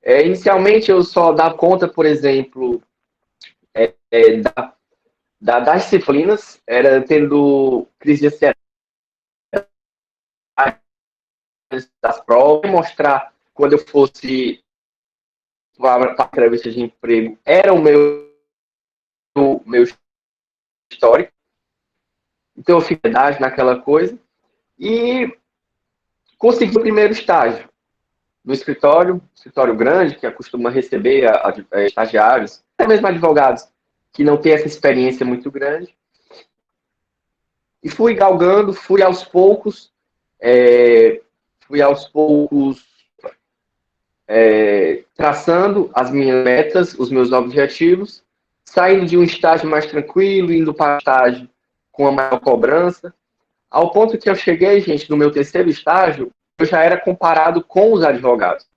Inicialmente, eu só dava conta, por exemplo, das disciplinas, era tendo crise de ansiedade, das provas, mostrar quando eu fosse para a entrevista de emprego, era o meu histórico. Então, eu fiquei naquela coisa e consegui o primeiro estágio no escritório grande, que costuma receber estagiários, até mesmo advogados, que não têm essa experiência muito grande. E fui galgando, fui aos poucos traçando as minhas metas, os meus objetivos, saindo de um estágio mais tranquilo, indo para um estágio com a maior cobrança, ao ponto que eu cheguei, gente, no meu terceiro estágio, eu já era comparado com os advogados.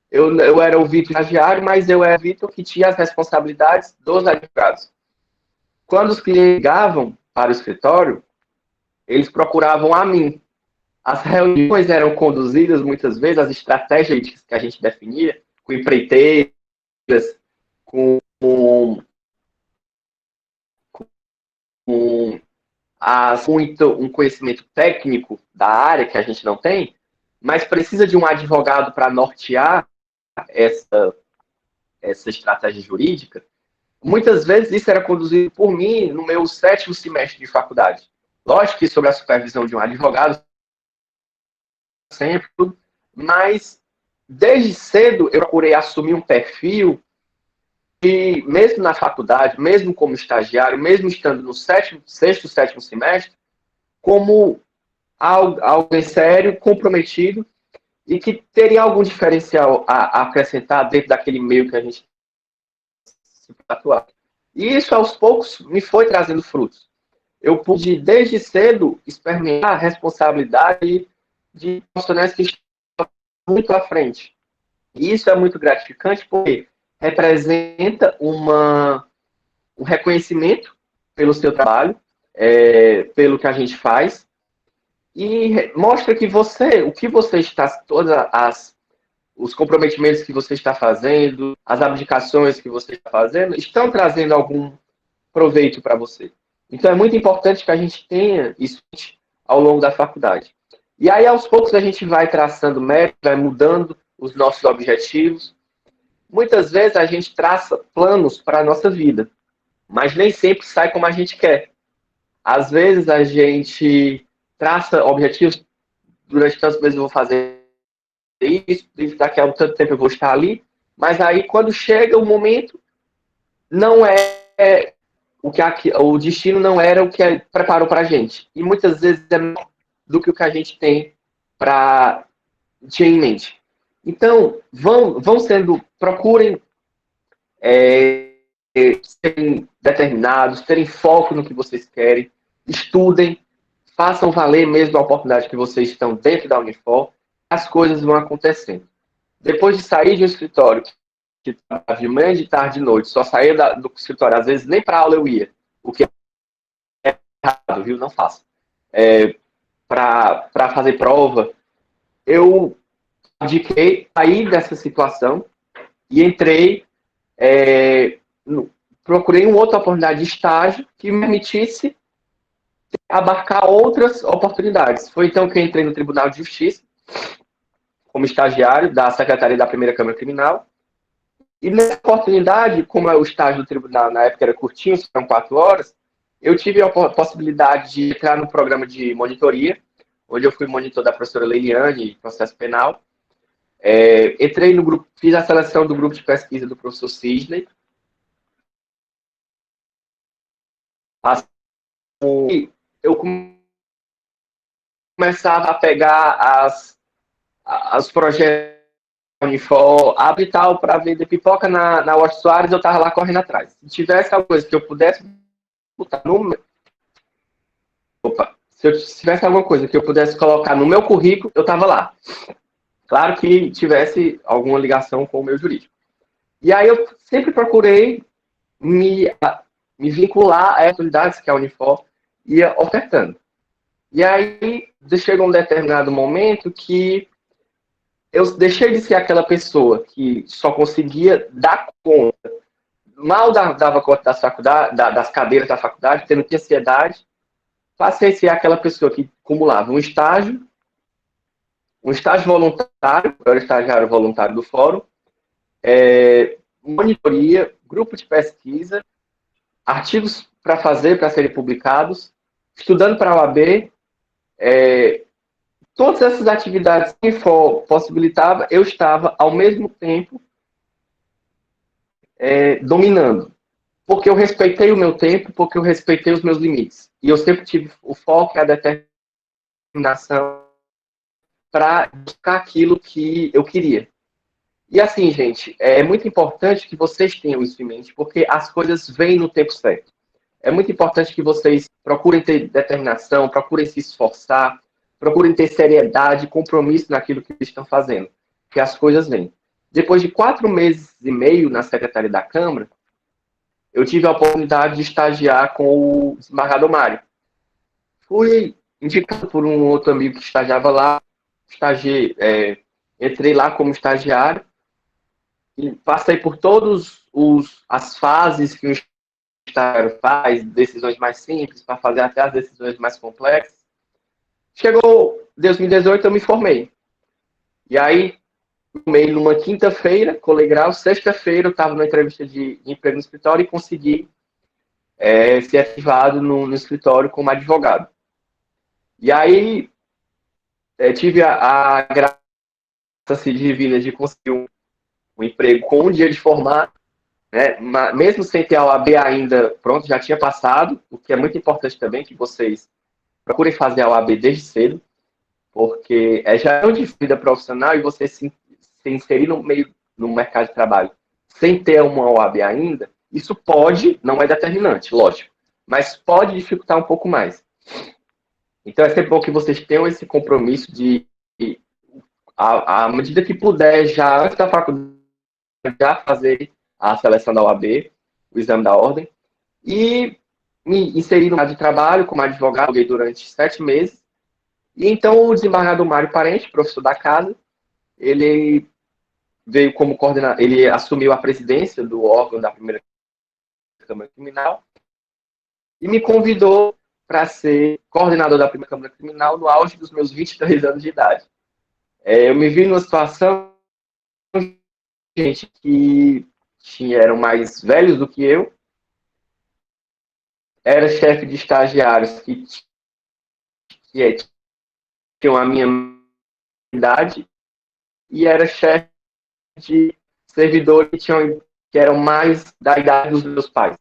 Eu era o Vitor estagiário, mas eu era o Vitor que tinha as responsabilidades dos advogados. Quando os clientes ligavam para o escritório, eles procuravam a mim. As reuniões eram conduzidas, muitas vezes, as estratégias que a gente definia, com empreiteiras, com um conhecimento técnico da área que a gente não tem, mas precisa de um advogado para nortear essa estratégia jurídica. muitas vezes isso era conduzido por mim no meu 7º semestre de faculdade. Lógico que sob a supervisão de um advogado, sempre, mas desde cedo eu procurei assumir um perfil e mesmo na faculdade, mesmo como estagiário, mesmo estando no 6º, 7º semestre, como alguém sério, comprometido e que teria algum diferencial a acrescentar dentro daquele meio que a gente se atuar. E isso, aos poucos, me foi trazendo frutos. Eu pude, desde cedo, experimentar a responsabilidade de profissionais que estão muito à frente. E isso é muito gratificante porque representa um reconhecimento pelo seu trabalho, pelo que a gente faz, e mostra que o que você está, os comprometimentos que você está fazendo, as abdicações que você está fazendo, estão trazendo algum proveito para você. Então é muito importante que a gente tenha isso ao longo da faculdade. E aí, aos poucos, a gente vai traçando metas, vai mudando os nossos objetivos. Muitas vezes a gente traça planos para a nossa vida, mas nem sempre sai como a gente quer. Às vezes a gente traça objetivos, durante tantos meses eu vou fazer isso, daqui a um tanto tempo eu vou estar ali, mas aí quando chega o momento, não é o destino não era o que preparou para a gente. E muitas vezes é menor do que o que a gente tem para ter em mente. Então, procurem serem determinados, terem foco no que vocês querem, estudem, façam valer mesmo a oportunidade que vocês estão dentro da Unifor, as coisas vão acontecendo. Depois de sair de um escritório que trabalhava de manhã, de tarde, de noite, só saía do escritório, às vezes nem para aula eu ia, o que é errado, viu? Não faço. Para fazer prova, eu abdiquei, saí dessa situação e entrei, procurei uma outra oportunidade de estágio que me permitisse abarcar outras oportunidades. Foi então que eu entrei no Tribunal de Justiça, como estagiário da Secretaria da Primeira Câmara Criminal. E nessa oportunidade, como o estágio do tribunal na época era curtinho, eram 4 horas, eu tive a possibilidade de entrar no programa de monitoria, onde eu fui monitor da professora Leiliane, processo penal. Entrei no grupo, fiz a seleção do grupo de pesquisa do professor Sidney. Eu começava a pegar os projetos da Unifor, abre tal, para vender pipoca na Washington Soares, eu estava lá correndo atrás. Se tivesse alguma coisa que eu pudesse botar se eu tivesse alguma coisa que eu pudesse colocar no meu currículo, eu estava lá. Claro que tivesse alguma ligação com o meu jurídico. E aí eu sempre procurei me vincular a atividades que a Unifor ia ofertando. E aí chegou um determinado momento que eu deixei de ser aquela pessoa que só conseguia dar conta, mal dava conta das cadeiras da faculdade, tendo ansiedade, passei a ser aquela pessoa que acumulava um estágio voluntário, eu era estagiário voluntário do fórum, monitoria, grupo de pesquisa, artigos para serem publicados, estudando para a OAB, todas essas atividades que possibilitava, eu estava ao mesmo tempo dominando. Porque eu respeitei o meu tempo, porque eu respeitei os meus limites. E eu sempre tive o foco e a determinação para buscar aquilo que eu queria. E assim, gente, é muito importante que vocês tenham isso em mente, porque as coisas vêm no tempo certo. É muito importante que vocês procurem ter determinação, procurem se esforçar, procurem ter seriedade, compromisso naquilo que estão fazendo, que as coisas vêm. Depois de 4 meses e meio na Secretaria da Câmara, eu tive a oportunidade de estagiar com o desembargador Mário. Fui indicado por um outro amigo que estagiava lá, entrei lá como estagiário, e passei por todas as fases que o estagiário faz, decisões mais simples, para fazer até as decisões mais complexas. Chegou 2018, eu me formei. E aí, Tomei numa quinta-feira, colei grau, sexta-feira eu estava numa entrevista de emprego no escritório e consegui ser ativado no escritório como advogado. E aí tive a graça divina de conseguir um emprego com um dia de formar, né? Mesmo sem ter a OAB ainda, pronto, já tinha passado, o que é muito importante também que vocês procurem fazer a OAB desde cedo, porque já é de vida profissional e você se inserir no mercado de trabalho sem ter uma OAB ainda, isso pode, não é determinante, lógico, mas pode dificultar um pouco mais. Então é sempre bom que vocês tenham esse compromisso de, à medida que puder, já antes da faculdade, já fazer a seleção da OAB, o exame da ordem, e me inserir no mercado de trabalho como advogado durante 7 meses. E então o desembargador Mário Parente, professor da casa, ele veio como coordenador, ele assumiu a presidência do órgão da primeira Câmara Criminal e me convidou para ser coordenador da primeira Câmara Criminal no auge dos meus 23 anos de idade. Eu me vi numa situação, gente que eram mais velhos do que eu, era chefe de estagiários que tinham a minha idade e era chefe de servidores que eram mais da idade dos meus pais.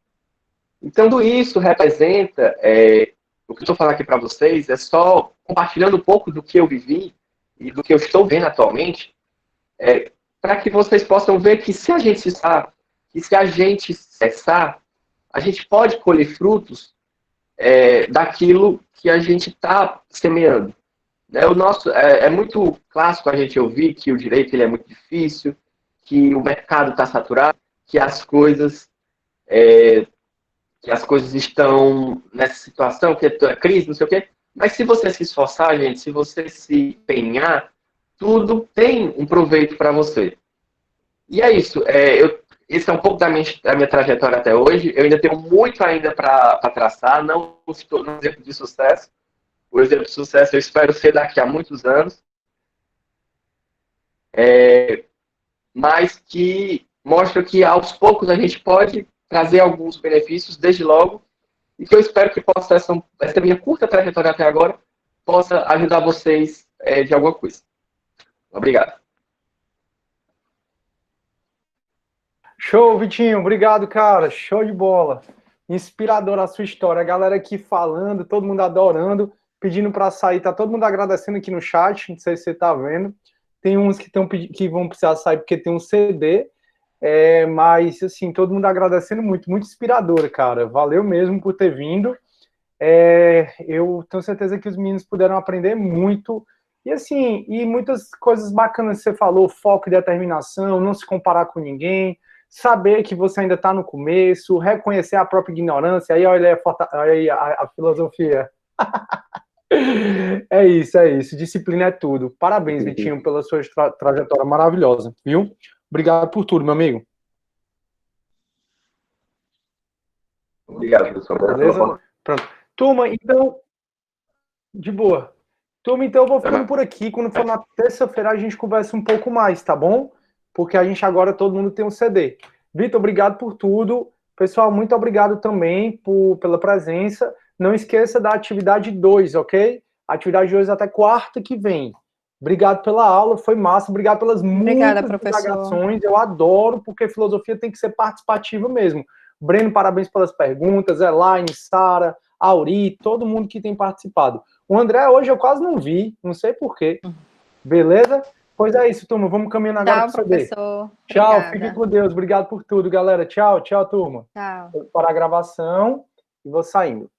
Então, tudo isso representa, o que eu estou falando aqui para vocês é só compartilhando um pouco do que eu vivi e do que eu estou vendo atualmente, para que vocês possam ver que se a gente se cessar, a gente pode colher frutos daquilo que a gente está semeando. É muito clássico a gente ouvir que o direito ele é muito difícil, que o mercado está saturado, que as coisas estão nessa situação, que é crise, não sei o quê. Mas se você se esforçar, gente, se você se empenhar, tudo tem um proveito para você. E é isso. Esse é um pouco da minha trajetória até hoje. Eu ainda tenho muito ainda para traçar. Não estou no exemplo de sucesso. O exemplo de sucesso eu espero ser daqui a muitos anos. Mas que mostra que aos poucos a gente pode trazer alguns benefícios desde logo. E que eu espero que possa, essa minha curta trajetória até agora, possa ajudar vocês de alguma coisa. Obrigado.
Show, Vitinho. Obrigado, cara. Show de bola. Inspiradora a sua história. A galera aqui falando, todo mundo adorando, pedindo para sair. Tá todo mundo agradecendo aqui no chat. Não sei se você tá vendo. Tem uns que vão precisar sair porque tem um CD. Mas, assim, todo mundo agradecendo muito. Muito inspiradora, cara. Valeu mesmo por ter vindo. Eu tenho certeza que os meninos puderam aprender muito. E, assim, muitas coisas bacanas que você falou. Foco e determinação, não se comparar com ninguém. Saber que você ainda está no começo, reconhecer a própria ignorância, aí olha aí a filosofia. É isso, disciplina é tudo. Parabéns, Vitinho, pela sua trajetória maravilhosa, viu? Obrigado por tudo, meu amigo.
Obrigado, professor.
Beleza? Pronto. Turma, então, de boa. Turma, então eu vou ficando por aqui. Quando for na terça-feira a gente conversa um pouco mais, tá bom? Porque a gente agora, todo mundo tem um CD. Vitor, obrigado por tudo. Pessoal, muito obrigado também pela presença. Não esqueça da atividade 2, ok? Atividade 2 até quarta que vem. Obrigado pela aula, foi massa. Obrigado pelas muitas indagações. Eu adoro, porque filosofia tem que ser participativa mesmo. Breno, parabéns pelas perguntas. Elaine, Sara, Auri, todo mundo que tem participado. O André hoje eu quase não vi, não sei porquê. Beleza? Pois é isso, turma. Vamos caminhando agora para o CD.
Professor.
Tchau,
Obrigada.
fiquem com Deus. Obrigado por tudo, galera. Tchau, turma.
Tchau.
Vou parar a gravação e vou saindo.